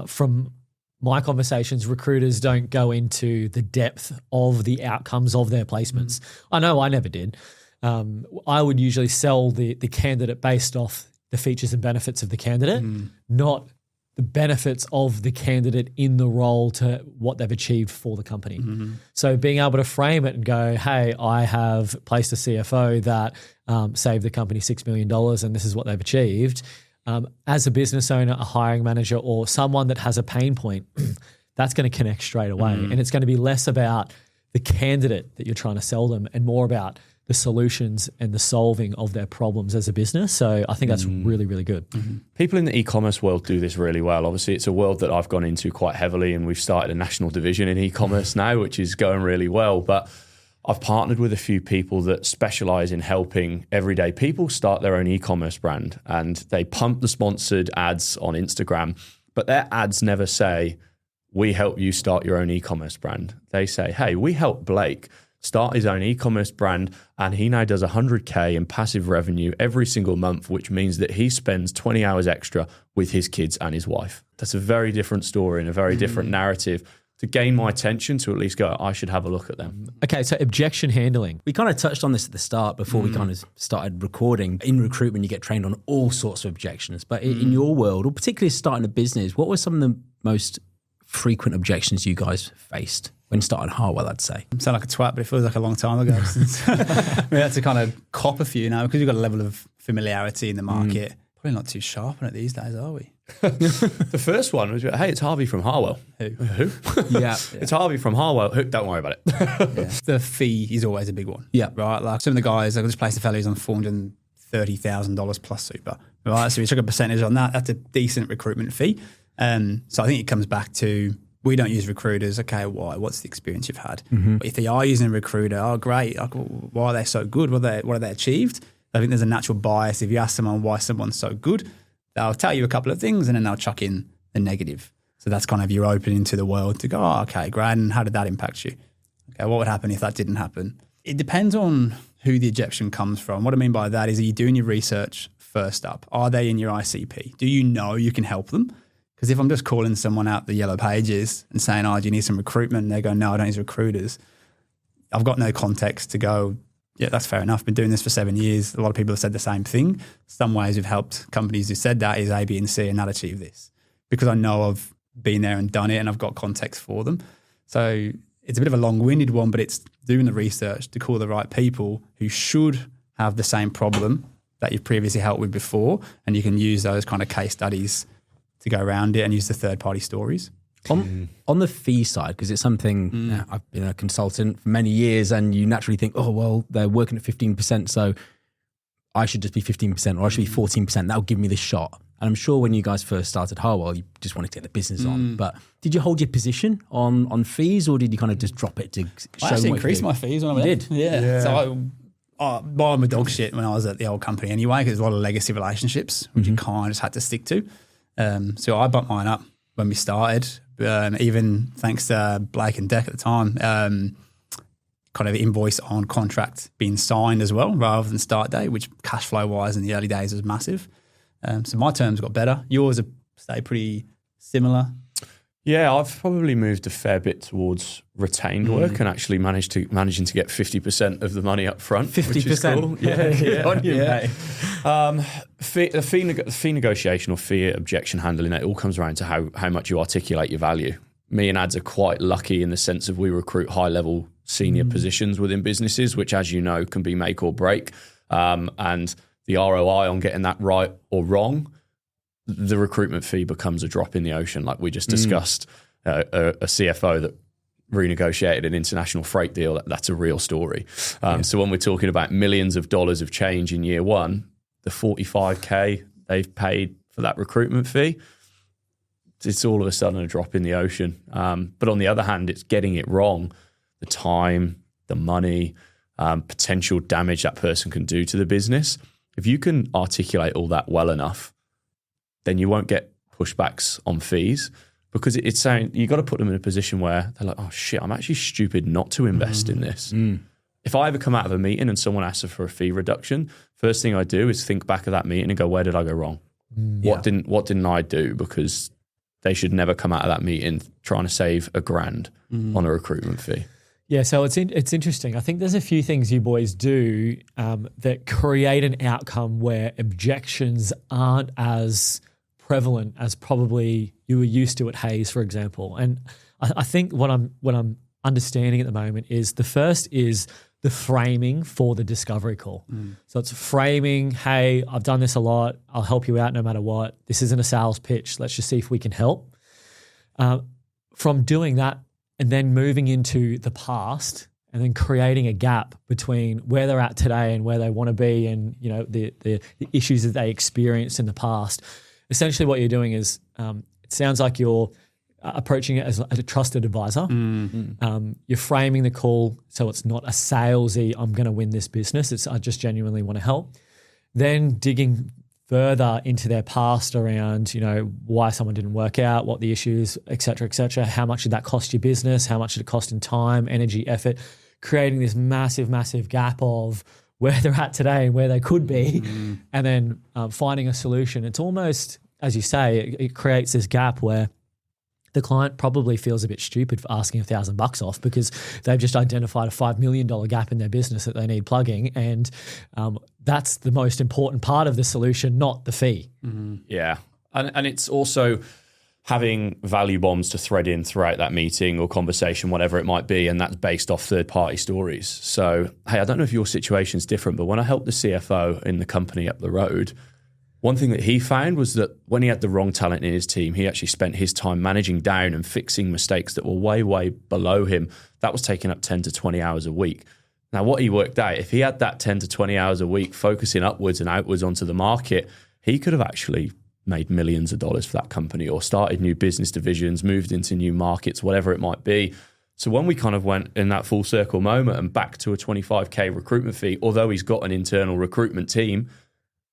from my conversations, recruiters don't go into the depth of the outcomes of their placements. I know I never did. I would usually sell the candidate based off the features and benefits of the candidate, not the benefits of the candidate in the role to what they've achieved for the company. So being able to frame it and go, hey, I have placed a CFO that saved the company $6 million and this is what they've achieved. As a business owner, a hiring manager, or someone that has a pain point, that's going to connect straight away. And it's going to be less about the candidate that you're trying to sell them and more about the solutions and the solving of their problems as a business. So I think that's really, really good. People in the e-commerce world do this really well. Obviously, it's a world that I've gone into quite heavily, and we've started a national division in e-commerce now, which is going really well. But I've partnered with a few people that specialize in helping everyday people start their own e-commerce brand, and they pump the sponsored ads on Instagram, but their ads never say, we help you start your own e-commerce brand. They say, hey, we help Blake start his own e-commerce brand, and he now does 100K in passive revenue every single month, which means that he spends 20 hours extra with his kids and his wife. That's a very different story and a very different narrative to gain my attention, to at least go, I should have a look at them. Okay, so objection handling. We kind of touched on this at the start before we kind of started recording. In recruitment, you get trained on all sorts of objections. But in your world, or particularly starting a business, what were some of the most frequent objections you guys faced when starting HARWELL, I'd say? I sound like a twat, but it feels like a long time ago since we had to kind of cop a few now, because you've got a level of familiarity in the market. Probably not too sharp on it these days, are we? The first one was, hey, it's Harvey from HARWELL. Who? Yeah. It's Harvey from HARWELL. Who? Don't worry about it. The fee is always a big one. Yeah. Right? Like some of the guys, I just placed a fellow who's on $430,000 plus super. right? So we took a percentage on that. That's a decent recruitment fee. So I think it comes back to, we don't use recruiters. Okay, why? What's the experience you've had? But if they are using a recruiter, oh, great. Like, why are they so good? What have they achieved? I think there's a natural bias. If you ask someone why someone's so good, they'll tell you a couple of things and then they'll chuck in the negative. So that's kind of you're opening to the world to go, oh, okay, great. And how did that impact you? Okay, what would happen if that didn't happen? It depends on who the objection comes from. What I mean by that is, are you doing your research first up? Are they in your ICP? Do you know you can help them? Because if I'm just calling someone out the yellow pages and saying, oh, do you need some recruitment? And they go, no, I don't use recruiters. I've got no context to go, yeah, that's fair enough. Been doing this for 7 years. A lot of people have said the same thing. Some ways we've helped companies who said that is A, B, and C and not achieve this. Because I know I've been there and done it and I've got context for them. So it's a bit of a long-winded one, but it's doing the research to call the right people who should have the same problem that you've previously helped with before, and you can use those kind of case studies to go around it and use the third-party stories. On the fee side, because it's something I've been a consultant for many years, and you naturally think, oh, well, they're working at 15%, so I should just be 15% or I should be 14%. That'll give me the shot. And I'm sure when you guys first started Harwell, you just wanted to get the business on. But did you hold your position on fees, or did you kind of just drop it to show I actually what increased my fees when I went. did? Yeah. So I'm a dog shit when I was at the old company anyway, because there's a lot of legacy relationships, which you kind of just had to stick to. So I bumped mine up when we started, even thanks to Blake and Deck at the time, kind of invoice on contract being signed as well, rather than start date, which cash flow wise in the early days was massive. So my terms got better. Yours have stayed pretty similar. Yeah, I've probably moved a fair bit towards retained work and actually managing to get 50% of the money up front. 50%? Cool. Yeah. On you, mate. Fee negotiation or fee objection handling, it all comes around to how much you articulate your value. Me and Ads are quite lucky in the sense of we recruit high-level senior positions within businesses, which, as you know, can be make or break. And the ROI on getting that right or wrong, the recruitment fee becomes a drop in the ocean. Like we just discussed, a CFO that renegotiated an international freight deal, that's a real story. So when we're talking about millions of dollars of change in year one, the $45K they've paid for that recruitment fee, it's all of a sudden a drop in the ocean. But on the other hand, it's getting it wrong. The time, the money, potential damage that person can do to the business. If you can articulate all that well enough, then you won't get pushbacks on fees, because it's saying you got to put them in a position where they're like, oh shit, I'm actually stupid not to invest in this. If I ever come out of a meeting and someone asks for a fee reduction, first thing I do is think back of that meeting and go, where did I go wrong? What didn't I do? Because they should never come out of that meeting trying to save $1,000 on a recruitment fee. Yeah, so it's interesting. I think there's a few things you boys do that create an outcome where objections aren't as prevalent as probably you were used to at Hayes, for example. And I think what I'm understanding at the moment is the first is the framing for the discovery call. So it's framing, hey, I've done this a lot. I'll help you out no matter what. This isn't a sales pitch. Let's just see if we can help. From doing that and then moving into the past and then creating a gap between where they're at today and where they want to be, and the issues that they experienced in the past. Essentially what you're doing is it sounds like you're approaching it as a trusted advisor. You're framing the call so it's not a salesy, I'm going to win this business. It's I just genuinely want to help. Then digging further into their past around, why someone didn't work out, what the issues, et cetera, how much did that cost your business, how much did it cost in time, energy, effort, creating this massive, massive gap of where they're at today and where they could be, and then finding a solution. It's almost, as you say, it creates this gap where the client probably feels a bit stupid for asking $1,000 off because they've just identified a $5 million gap in their business that they need plugging. And that's the most important part of the solution, not the fee. Yeah. And it's also having value bombs to thread in throughout that meeting or conversation, whatever it might be, and that's based off third-party stories. So, hey, I don't know if your situation's different, but when I helped the CFO in the company up the road, one thing that he found was that when he had the wrong talent in his team, he actually spent his time managing down and fixing mistakes that were way, way below him. That was taking up 10 to 20 hours a week. Now, what he worked out, if he had that 10 to 20 hours a week focusing upwards and outwards onto the market, he could have actually made millions of dollars for that company or started new business divisions, moved into new markets, whatever it might be. So when we kind of went in that full circle moment and back to a 25K recruitment fee, although he's got an internal recruitment team,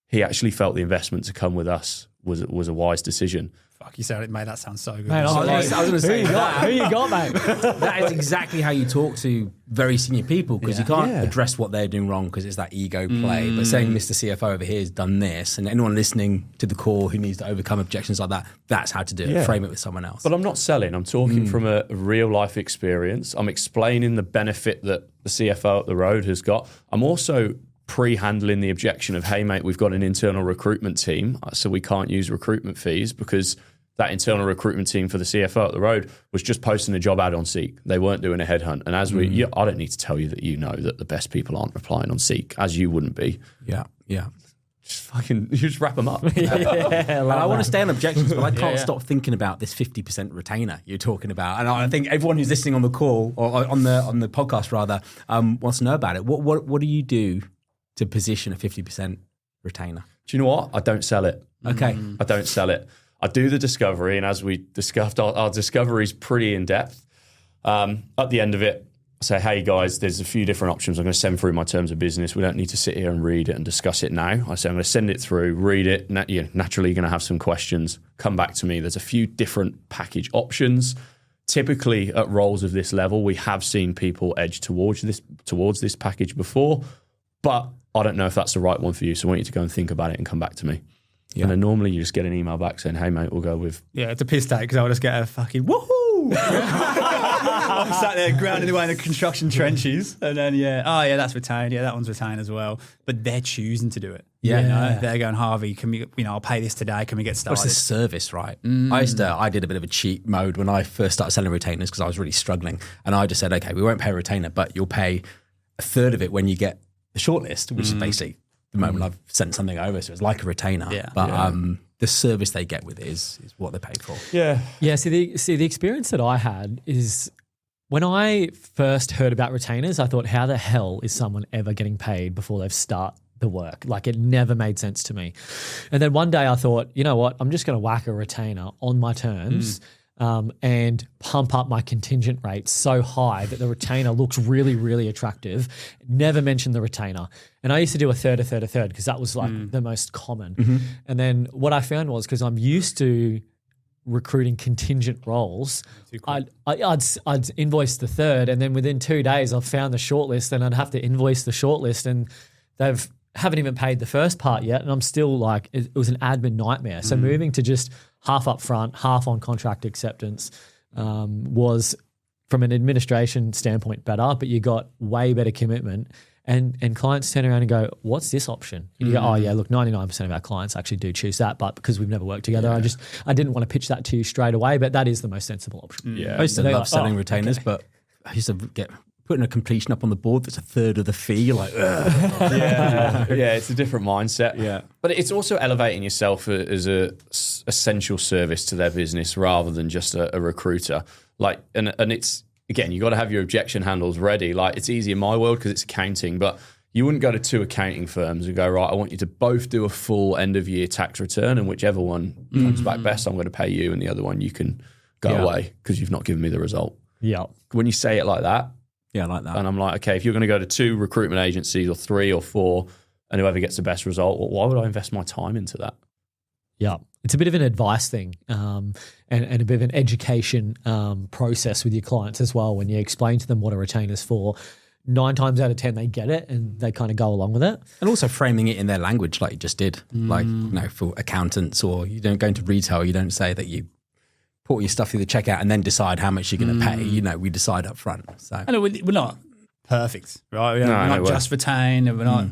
he actually felt the investment to come with us was a wise decision. Fuck, you said it made that sound so good. Man, I was going to say, who you got, mate? That is exactly how you talk to very senior people, because you can't address what they're doing wrong because it's that ego play. But saying Mr. CFO over here has done this, and anyone listening to the call who needs to overcome objections like that, that's how to do it. Frame it with someone else. But I'm not selling. I'm talking from a real life experience. I'm explaining the benefit that the CFO up the road has got. I'm also pre-handling the objection of, hey, mate, we've got an internal recruitment team, so we can't use recruitment fees, because that internal recruitment team for the CFO up the road was just posting a job ad on Seek. They weren't doing a headhunt. And as I don't need to tell you that you know that the best people aren't replying on Seek, as you wouldn't be. Yeah. You just wrap them up. And I want to stay on objections, but I can't stop thinking about this 50% retainer you're talking about. And I think everyone who's listening on the call, or on the podcast rather, wants to know about it. What do you do to position a 50% retainer? Do you know what? I don't sell it. Okay. I don't sell it. I do the discovery, and as we discussed, our discovery is pretty in-depth. At the end of it, I say, hey guys, there's a few different options. I'm going to send through my terms of business. We don't need to sit here and read it and discuss it now. I say, I'm going to send it through, read it. You're naturally going to have some questions. Come back to me. There's a few different package options. Typically at roles of this level, we have seen people edge towards this package before, but I don't know if that's the right one for you. So I want you to go and think about it and come back to me. Yeah. And then normally you just get an email back saying, hey, mate, we'll go with... Yeah, it's a piss take because I'll just get a fucking woohoo! I'm sat there grounded away in the construction trenches. And then, that's retained. Yeah, that one's retained as well. But they're choosing to do it. Yeah. You know, they're going, Harvey, can we, I'll pay this today. Can we get started? What's the service, right? I did a bit of a cheat mode when I first started selling retainers because I was really struggling. And I just said, okay, we won't pay a retainer, but you'll pay a third of it when you get the shortlist, which is basically the moment I've sent something over, so it's like a retainer. Yeah. But the service they get with it is what they're paid for. Yeah. Yeah, see the experience that I had is when I first heard about retainers, I thought, how the hell is someone ever getting paid before they've start the work? Like, it never made sense to me. And then one day I thought, you know what, I'm just going to whack a retainer on my terms and pump up my contingent rate so high that the retainer looks really, really attractive. Never mentioned the retainer. And I used to do a third because that was like the most common. And then what I found was, because I'm used to recruiting contingent roles, I'd invoice the third, and then within 2 days I've found the shortlist, and I'd have to invoice the shortlist, and haven't even paid the first part yet, and I'm still like, it was an admin nightmare. So moving to just half up front, half on contract acceptance was, from an administration standpoint, better, but you got way better commitment. And clients turn around and go, what's this option? And you go, oh yeah, look, 99% of our clients actually do choose that, but because we've never worked together, I didn't want to pitch that to you straight away, but that is the most sensible option. Yeah. I used to love selling retainers, but I used to get putting a completion up on the board that's a third of the fee. You're like, ugh. Yeah, it's a different mindset. Yeah. But it's also elevating yourself as a essential service to their business rather than just a recruiter. Like, and it's, again, you got to have your objection handles ready. Like, it's easy in my world because it's accounting, but you wouldn't go to two accounting firms and go, right, I want you to both do a full end of year tax return, and whichever one comes back best, I'm going to pay you, and the other one you can go away because you've not given me the result. Yeah. When you say it like that, yeah, I like that. and I'm like, okay, if you're going to go to 2 recruitment agencies or 3 or 4, and whoever gets the best result, well, why would I invest my time into that? Yeah, it's a bit of an advice thing and a bit of an education process with your clients as well. When you explain to them what a retainer's for, 9 times out of 10 they get it and they kind of go along with it. And also framing it in their language like you just did. Like, for accountants, or you don't go into retail, you don't say that you put your stuff through the checkout and then decide how much you're going to pay. We decide up front. So I know we're not perfect, right? We're not just retained, and we're not,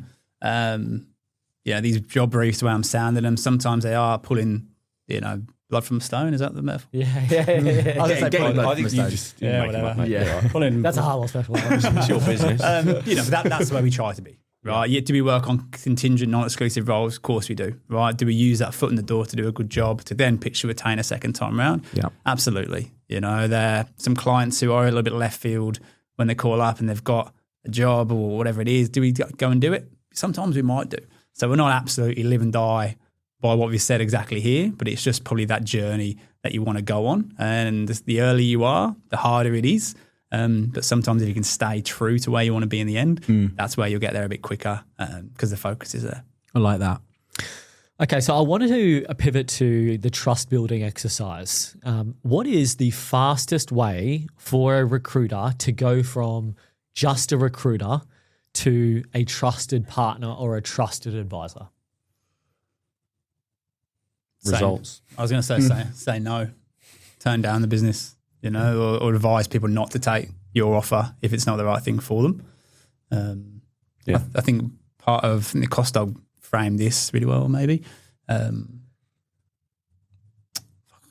these job briefs, the way I'm sounding them, sometimes they are pulling, blood from a stone. Is that the metaphor? Yeah. I was going to say I think you just whatever. Mate. That's a Harwell special. It's your business. That's the way we try to be. Right, yet do we work on contingent, non-exclusive roles? Of course we do. Right, do we use that foot in the door to do a good job to then pitch to retain a second time round? Yeah, absolutely. There are some clients who are a little bit left field when they call up and they've got a job or whatever it is. Do we go and do it? Sometimes we might do. So we're not absolutely live and die by what we've said exactly here, but it's just probably that journey that you want to go on. And the earlier you are, the harder it is. But sometimes if you can stay true to where you want to be in the end, that's where you'll get there a bit quicker because the focus is there. I like that. Okay, so I wanted to pivot to the trust building exercise. What is the fastest way for a recruiter to go from just a recruiter to a trusted partner or a trusted advisor? Results. I was going to say no, turn down the business, or advise people not to take your offer if it's not the right thing for them. I think part of the Costa framed this really well, maybe. I can't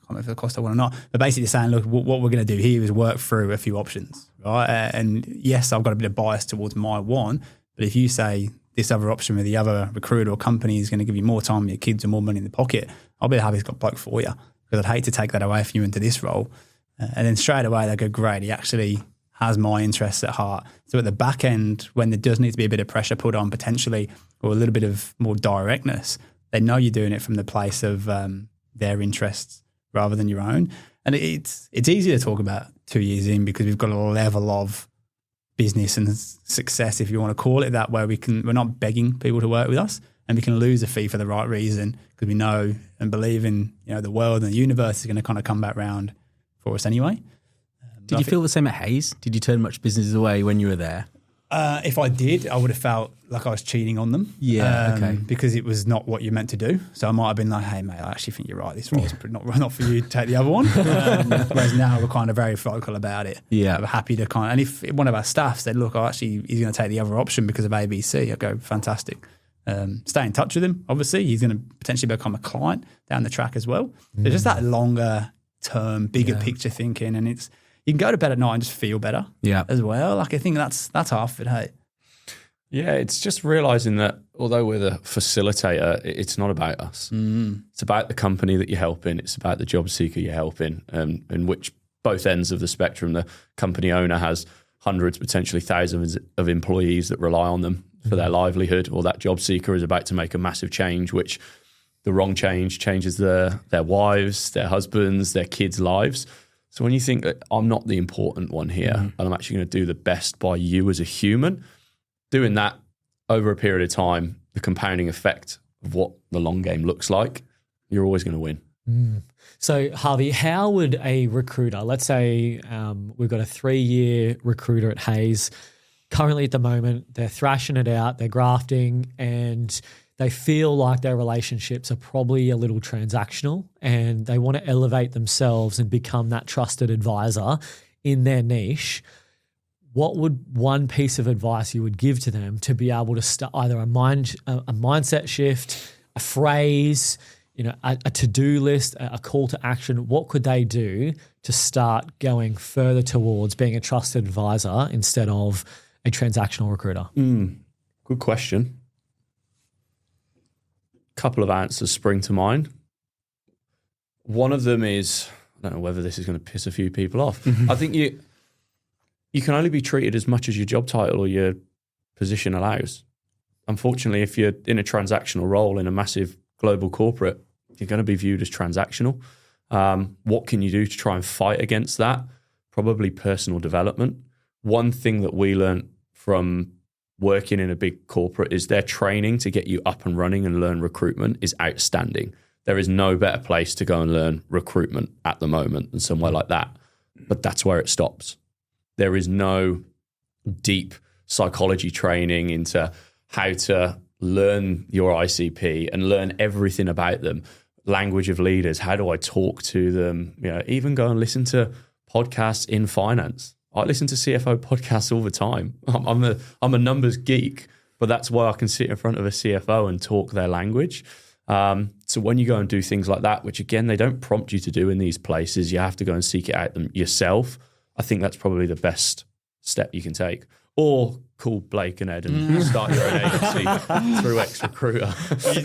remember if the Costa one or not, but basically saying, look, what we're going to do here is work through a few options, right? And yes, I've got a bit of bias towards my one, but if you say this other option with the other recruiter or company is going to give you more time with your kids and more money in the pocket, I'll be happy he's got bloke for you, because I'd hate to take that away from you into this role. And then straight away they go, great, he actually has my interests at heart. So at the back end, when there does need to be a bit of pressure put on potentially, or a little bit of more directness, they know you're doing it from the place of their interests rather than your own. And it's easy to talk about 2 years in because we've got a level of business and success, if you want to call it that, where we're not begging people to work with us, and we can lose a fee for the right reason because we know and believe in the world and the universe is going to kind of come back round for us anyway. Did you feel the same at Hayes? Did you turn much business away when you were there? If I did, I would have felt like I was cheating on them. Yeah, okay. Because it was not what you're meant to do. So I might have been like, hey, mate, I actually think you're right. This role's not for you to take the other one. Whereas now we're kind of very vocal about it. Yeah. We're happy to and if one of our staff said, look, he's going to take the other option because of ABC, I go, fantastic. Stay in touch with him. Obviously, he's going to potentially become a client down the track as well. There's just that longer term, bigger picture thinking, and you can go to bed at night and just feel better as well. Like I think that's half of it, hey. Yeah, it's just realising that although we're the facilitator, it's not about us. It's about the company that you're helping. It's about the job seeker you're helping, in which both ends of the spectrum, the company owner has hundreds, potentially thousands of employees that rely on them for their livelihood, or that job seeker is about to make a massive change, which the wrong change changes their wives, their husbands, their kids' lives. So when you think that I'm not the important one here, and I'm actually going to do the best by you as a human, doing that over a period of time, the compounding effect of what the long game looks like, you're always going to win. So Harvey, how would a recruiter, let's say we've got a 3-year recruiter at Hayes, currently at the moment, they're thrashing it out, they're grafting, and they feel like their relationships are probably a little transactional and they want to elevate themselves and become that trusted advisor in their niche. What would one piece of advice you would give to them to be able to start either a mindset shift, a phrase, a to-do list, a call to action? What could they do to start going further towards being a trusted advisor instead of a transactional recruiter? Good question. Couple of answers spring to mind. One of them is, I don't know whether this is going to piss a few people off. I think you can only be treated as much as your job title or your position allows. Unfortunately, if you're in a transactional role in a massive global corporate, you're going to be viewed as transactional. What can you do to try and fight against that? Probably personal development. One thing that we learned from working in a big corporate is their training to get you up and running and learn recruitment is outstanding. There is no better place to go and learn recruitment at the moment than somewhere like that. But that's where it stops. There is no deep psychology training into how to learn your ICP and learn everything about them. Language of leaders, how do I talk to them? Even go and listen to podcasts in finance. I listen to CFO podcasts all the time. I'm a numbers geek, but that's why I can sit in front of a CFO and talk their language. So when you go and do things like that, which again, they don't prompt you to do in these places, you have to go and seek it out them yourself. I think that's probably the best step you can take. Or call Blake and Ed and start your own agency through X-Recruiter.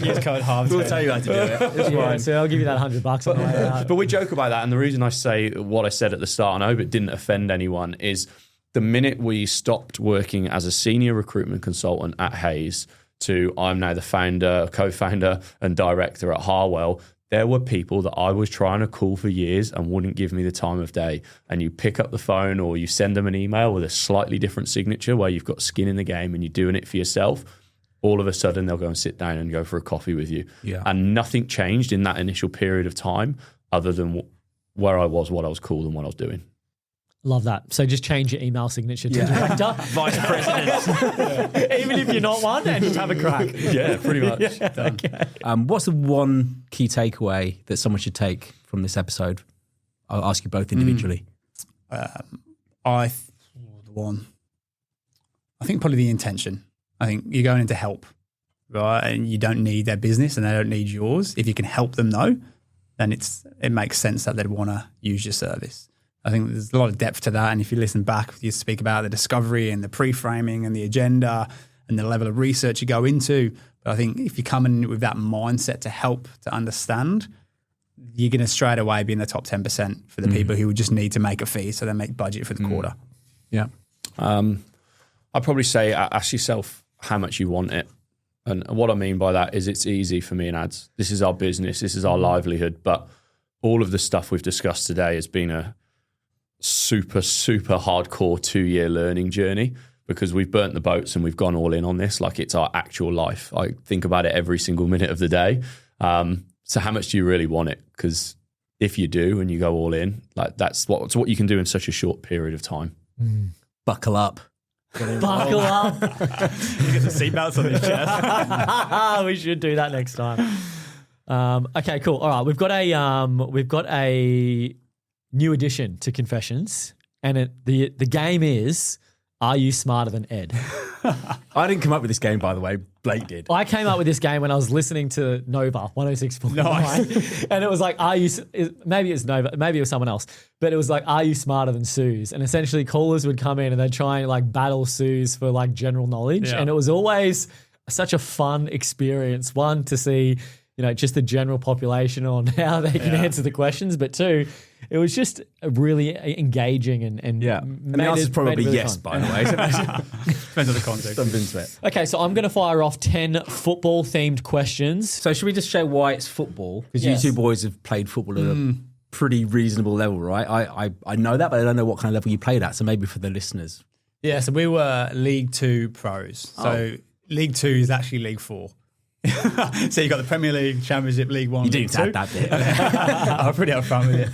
Use code Harvey. We'll tell you how to do it. It's fine. So I'll give you that $100 on the way out. But we joke about that, and the reason I say what I said at the start, and I hope it didn't offend anyone, is the minute we stopped working as a senior recruitment consultant at Hayes to I'm now the founder, co-founder and director at HARWELL, there were people that I was trying to call for years and wouldn't give me the time of day. And you pick up the phone or you send them an email with a slightly different signature where you've got skin in the game and you're doing it for yourself. All of a sudden, they'll go and sit down and go for a coffee with you. Yeah. And nothing changed in that initial period of time other than where I was, what I was called and what I was doing. Love that. So just change your email signature to director, vice president, even if you're not one, and just have a crack. Yeah, pretty much. Okay. What's the one key takeaway that someone should take from this episode? I'll ask you both individually. I think probably the intention. I think you're going in to help, right? And you don't need their business and they don't need yours. If you can help them though, then it makes sense that they'd want to use your service. I think there's a lot of depth to that. And if you listen back, you speak about the discovery and the pre-framing and the agenda and the level of research you go into. But I think if you come in with that mindset to help, to understand, you're going to straight away be in the top 10% for the people who would just need to make a fee so they make budget for the quarter. Yeah. I'd probably say ask yourself how much you want it. And what I mean by that is it's easy for me and Ads. This is our business. This is our livelihood. But all of the stuff we've discussed today has been a super, super hardcore 2-year learning journey because we've burnt the boats and we've gone all in on this like it's our actual life. I think about it every single minute of the day. So how much do you really want it? Because if you do and you go all in, like that's what you can do in such a short period of time. Buckle up. Buckle up. You get the seatbelts on this chest. We should do that next time. Okay, cool. All right, we've got a new addition to Confessions, and the game is: are you smarter than Ed? I didn't come up with this game, by the way. Blake did. I came up with this game when I was listening to Nova 106.9, and it was like, maybe it's Nova, maybe it was someone else, but it was like, are you smarter than Suze? And essentially callers would come in and they'd try and like battle Suze for like general knowledge. Yeah. And it was always such a fun experience. One, to see, just the general population on how they can answer the questions, but two, it was just really engaging and And the answer's probably really yes, fun. by the way. Depends on the context. Jump into it. Okay, so I'm going to fire off 10 football-themed questions. So should we just show why it's football? Because Yes. you two boys have played football at a pretty reasonable level, right? I know that, but I don't know what kind of level you played at. So maybe for the listeners. Yeah, so we were League 2 pros. So League 2 is actually League 4. So you've got the Premier League, Championship, League 1, You League didn't 2. add that bit. I was pretty upfront with it.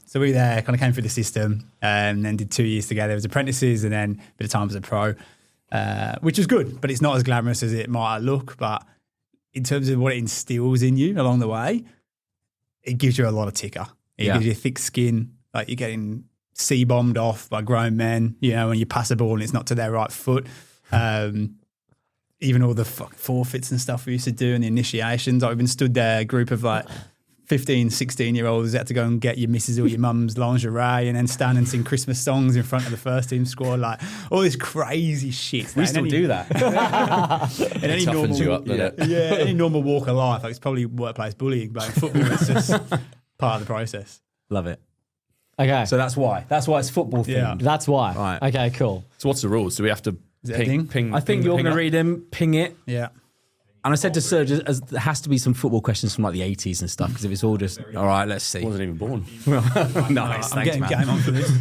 So we were there, kind of came through the system, and then did 2 years together as apprentices and then a bit of time as a pro, which was good, but it's not as glamorous as it might look. But in terms of what it instills in you along the way, it gives you a lot of ticker. It gives you thick skin, like you're getting C-bombed off by grown men, when you pass a ball and it's not to their right foot. Even all the forfeits and stuff we used to do and the initiations. I've been stood there, a group of like 15, 16-year-olds had to go and get your missus or your mum's lingerie and then stand and sing Christmas songs in front of the first team squad. Like all this crazy shit. We still do that. In any toughens normal, you up, doesn't it? yeah, any normal walk of life, like it's probably workplace bullying, but in football it's just part of the process. Love it. Okay, So that's why. That's why it's football themed. Yeah. that's why. Right. Okay, cool. So what's the rules? Do we have to that a thing? ping? I think ping you're the going to pinger? read them, ping it. Yeah. And I said to Serge, there has to be some football questions from like the 80s and stuff, because if it's all just, all right, let's see. Wasn't even born. Nice, I'm thanks, getting man. game on for this.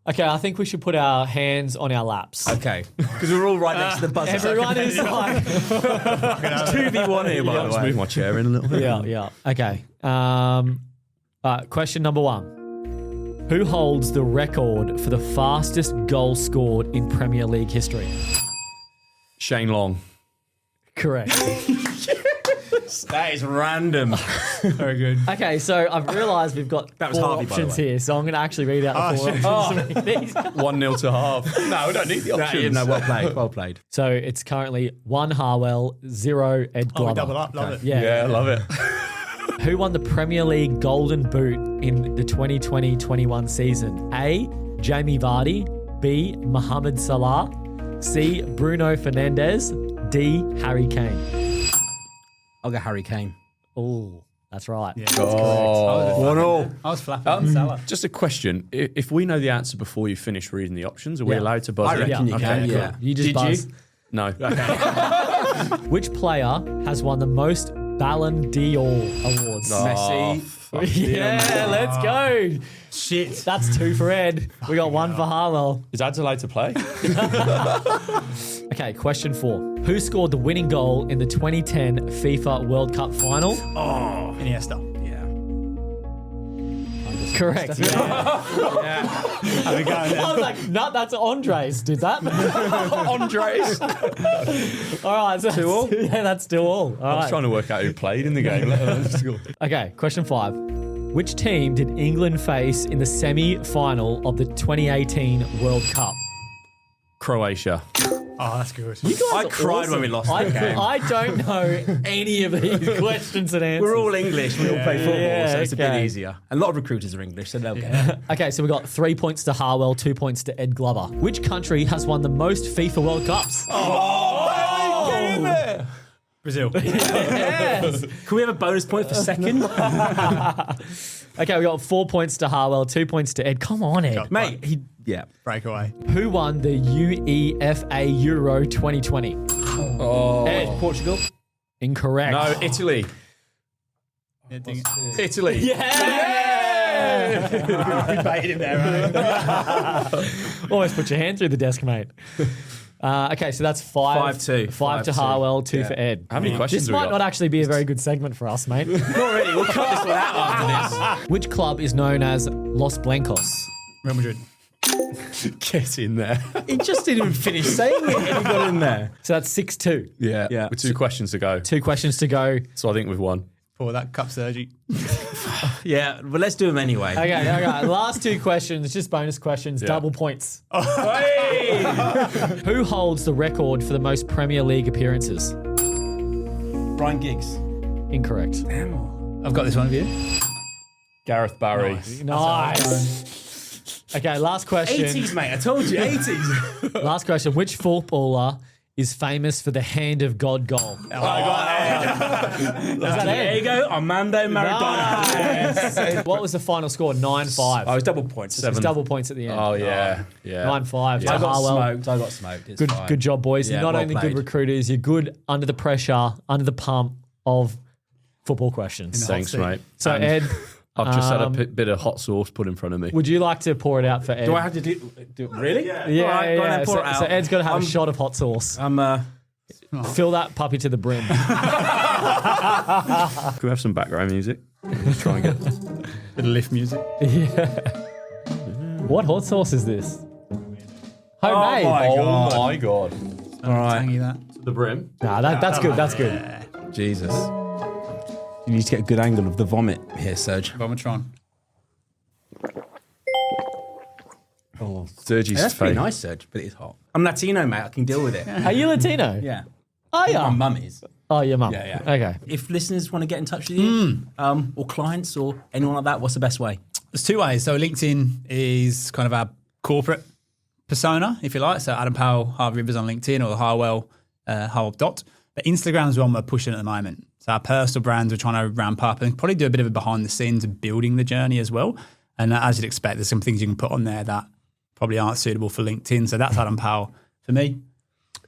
Okay, I think we should put our hands on our laps. Okay, because we're all right next to the buzzer. Everyone is like, 2v1 here, by I'll the just way. move my chair in a little bit. yeah. Okay. Question number 1. Who holds the record for the fastest goal scored in Premier League history? Shane Long. Correct. That is random. Very good. Okay, so I've realised we've got That was 4 Harvey, by the options way. here, so I'm going to actually read out the 4 shit. options. 1-0 to half. No, we don't need the options. No, well played, well played. So it's currently 1 Harwell, 0 Ed Oh, we Glover. double up. Love it. Yeah. Yeah, I love it. Who won the Premier League Golden Boot in the 2020-21 season? A. Jamie Vardy. B. Mohamed Salah. C. Bruno Fernandes. D. Harry Kane. I'll go Harry Kane. Oh, that's right. Yeah, Oh. 1-1. I was flapping on Salah. Just a question. If we know the answer before you finish reading the options, are we Yeah. allowed to buzz I in? reckon you can, cool. yeah. You just Did buzz. you? No. Which player has won the most Ballon d'Or awards? Messi. Yeah, let's go. Shit. That's 2 for Ed. We got 1 for Harwell. Is Adelaide to play? Okay, question 4. Who scored the winning goal in the 2010 FIFA World Cup final? Iniesta. Yeah. Correct. Have we going I then? was like, no, that's Andres did that. Andres. All right, so 2-all? Yeah, that's 2-all. All I was right. trying to work out who played in the game, let alone scored. Okay, question 5. Which team did England face in the semi-final of the 2018 World Cup? Croatia. Oh, that's good. You guys I are cried when we lost that game. I don't know any of these questions and answers. We're all English. We all play football, Yeah, so it's a bit okay. easier. A lot of recruiters are English, so they'll get it. Okay, so we got 3 points to Harwell, 2 points to Ed Glover. Which country has won the most FIFA World Cups? Brazil. Yes. Can we have a bonus point for second? Okay, we got 4 points to Harwell, 2 points to Ed. Come on, Ed. Mate, yeah. Breakaway. Who won the UEFA Euro 2020? Oh. Ed. Portugal? Incorrect. No, Italy. Yeah, ding it. Italy. Yeah! We baited him there, right? Almost put your hand through the desk, mate. Okay, so that's 5. 5-2. 5 to 5-2. Harwell, 2 Yeah. for Ed. How many questions This have we might got? not actually be a very good segment for us, mate. Not really. We'll cut this one out after this. Which club is known as Los Blancos? Real Madrid. Get in there. He just didn't even finish saying it and he got in there. So that's 6-2. Yeah. Yeah. With 2 questions to go. 2 questions to go. So I think we've won. For that cup surgery. Yeah, but let's do them anyway. Okay. Last 2 questions, just bonus questions, double points. Who holds the record for the most Premier League appearances? Brian Giggs. Incorrect. I've got this one of you. Gareth Barry. Nice. Okay, last question. 80s, mate. I told you, 80s. Last question. Which footballer is famous for the hand of God goal? I got it. that Ed? Diego Armando Maradona. Nice. What was the final score? 9-5. Oh, it was double points. It was double points at the end. Oh, yeah. Yeah. 9-5 to I got Harwell. smoked. I got smoked. It's fine. Good job, boys. Yeah, You're not well only played. good recruiters, you're good under the pressure, under the pump of football questions. Thanks, mate. So, Ed, I've just had a bit of hot sauce put in front of me. would you like to pour it out for Ed? Do I have to do really? Yeah, All right, go on then, pour it out. So Ed's got to have a shot of hot sauce. Fill that puppy to the brim. Can we have some background music? Let's try and get... Bit of lift music. What hot sauce is this? Homemade. Oh, my God. All right. Tangy that. The brim. Nah, that's good. That's good. Jesus. You need to get a good angle of the vomit here, Serge. Vomitron. Sergi's That's pretty face. nice, Serge, but it's hot. I'm Latino, mate. I can deal with it. Are you Latino? Yeah. Oh, yeah. My mum is. Oh, your mum. Yeah, yeah. Okay. If listeners want to get in touch with you, or clients or anyone like that, what's the best way? There's 2 ways. So LinkedIn is kind of our corporate persona, if you like. So Adam Powell, Harvey Rivers on LinkedIn, or HARWELL, Harwell Dot. But Instagram's one we're pushing at the moment. So our personal brands we're trying to ramp up and probably do a bit of a behind the scenes of building the journey as well. And as you'd expect, there's some things you can put on there that probably aren't suitable for LinkedIn. So that's Adam Powell for me,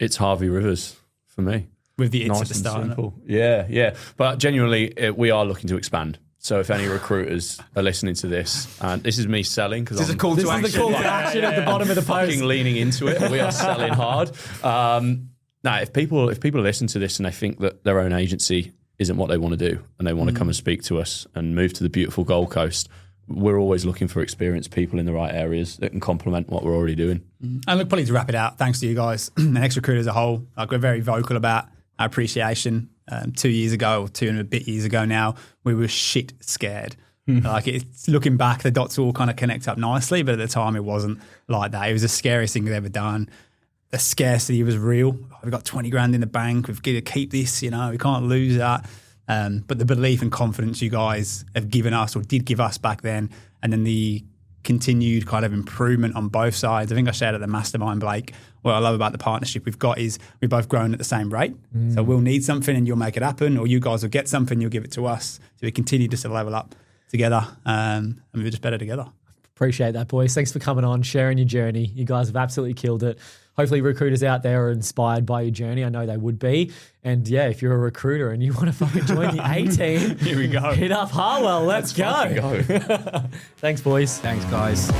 It's Harvey Rivers for me. with the it's Nice at the and start. simple. Yeah, yeah. But genuinely, we are looking to expand. So if any recruiters are listening to this, and this is me selling because This is a call This to is action. the call to action at the bottom of the post. fucking leaning into it. We are selling hard. Now, if people listen to this and they think that their own agency isn't what they want to do and they want to come and speak to us and move to the beautiful Gold Coast, we're always looking for experienced people in the right areas that can complement what we're already doing. And look, probably to wrap it out, thanks to you guys and ex-recruiters as a whole. Like, we're very vocal about our appreciation. 2 years ago, or 2 and a bit years ago now, we were shit scared. Like, it's looking back, the dots all kind of connect up nicely, but at the time it wasn't like that. It was the scariest thing we've ever done. The scarcity was real. We've got 20 grand in the bank. We've got to keep this, we can't lose that. But the belief and confidence you guys have given us or did give us back then, and then the continued kind of improvement on both sides. I think I shared at the mastermind, Blake, what I love about the partnership we've got is we've both grown at the same rate. So we'll need something and you'll make it happen, or you guys will get something, you'll give it to us. So we continue to level up together and we're just better together. Appreciate that, boys. Thanks for coming on, sharing your journey. You guys have absolutely killed it. Hopefully recruiters out there are inspired by your journey. I know they would be. And yeah, if you're a recruiter and you want to fucking join the A team, Here we go. hit up Harwell. Let's go. Go. Thanks, boys. Thanks, guys.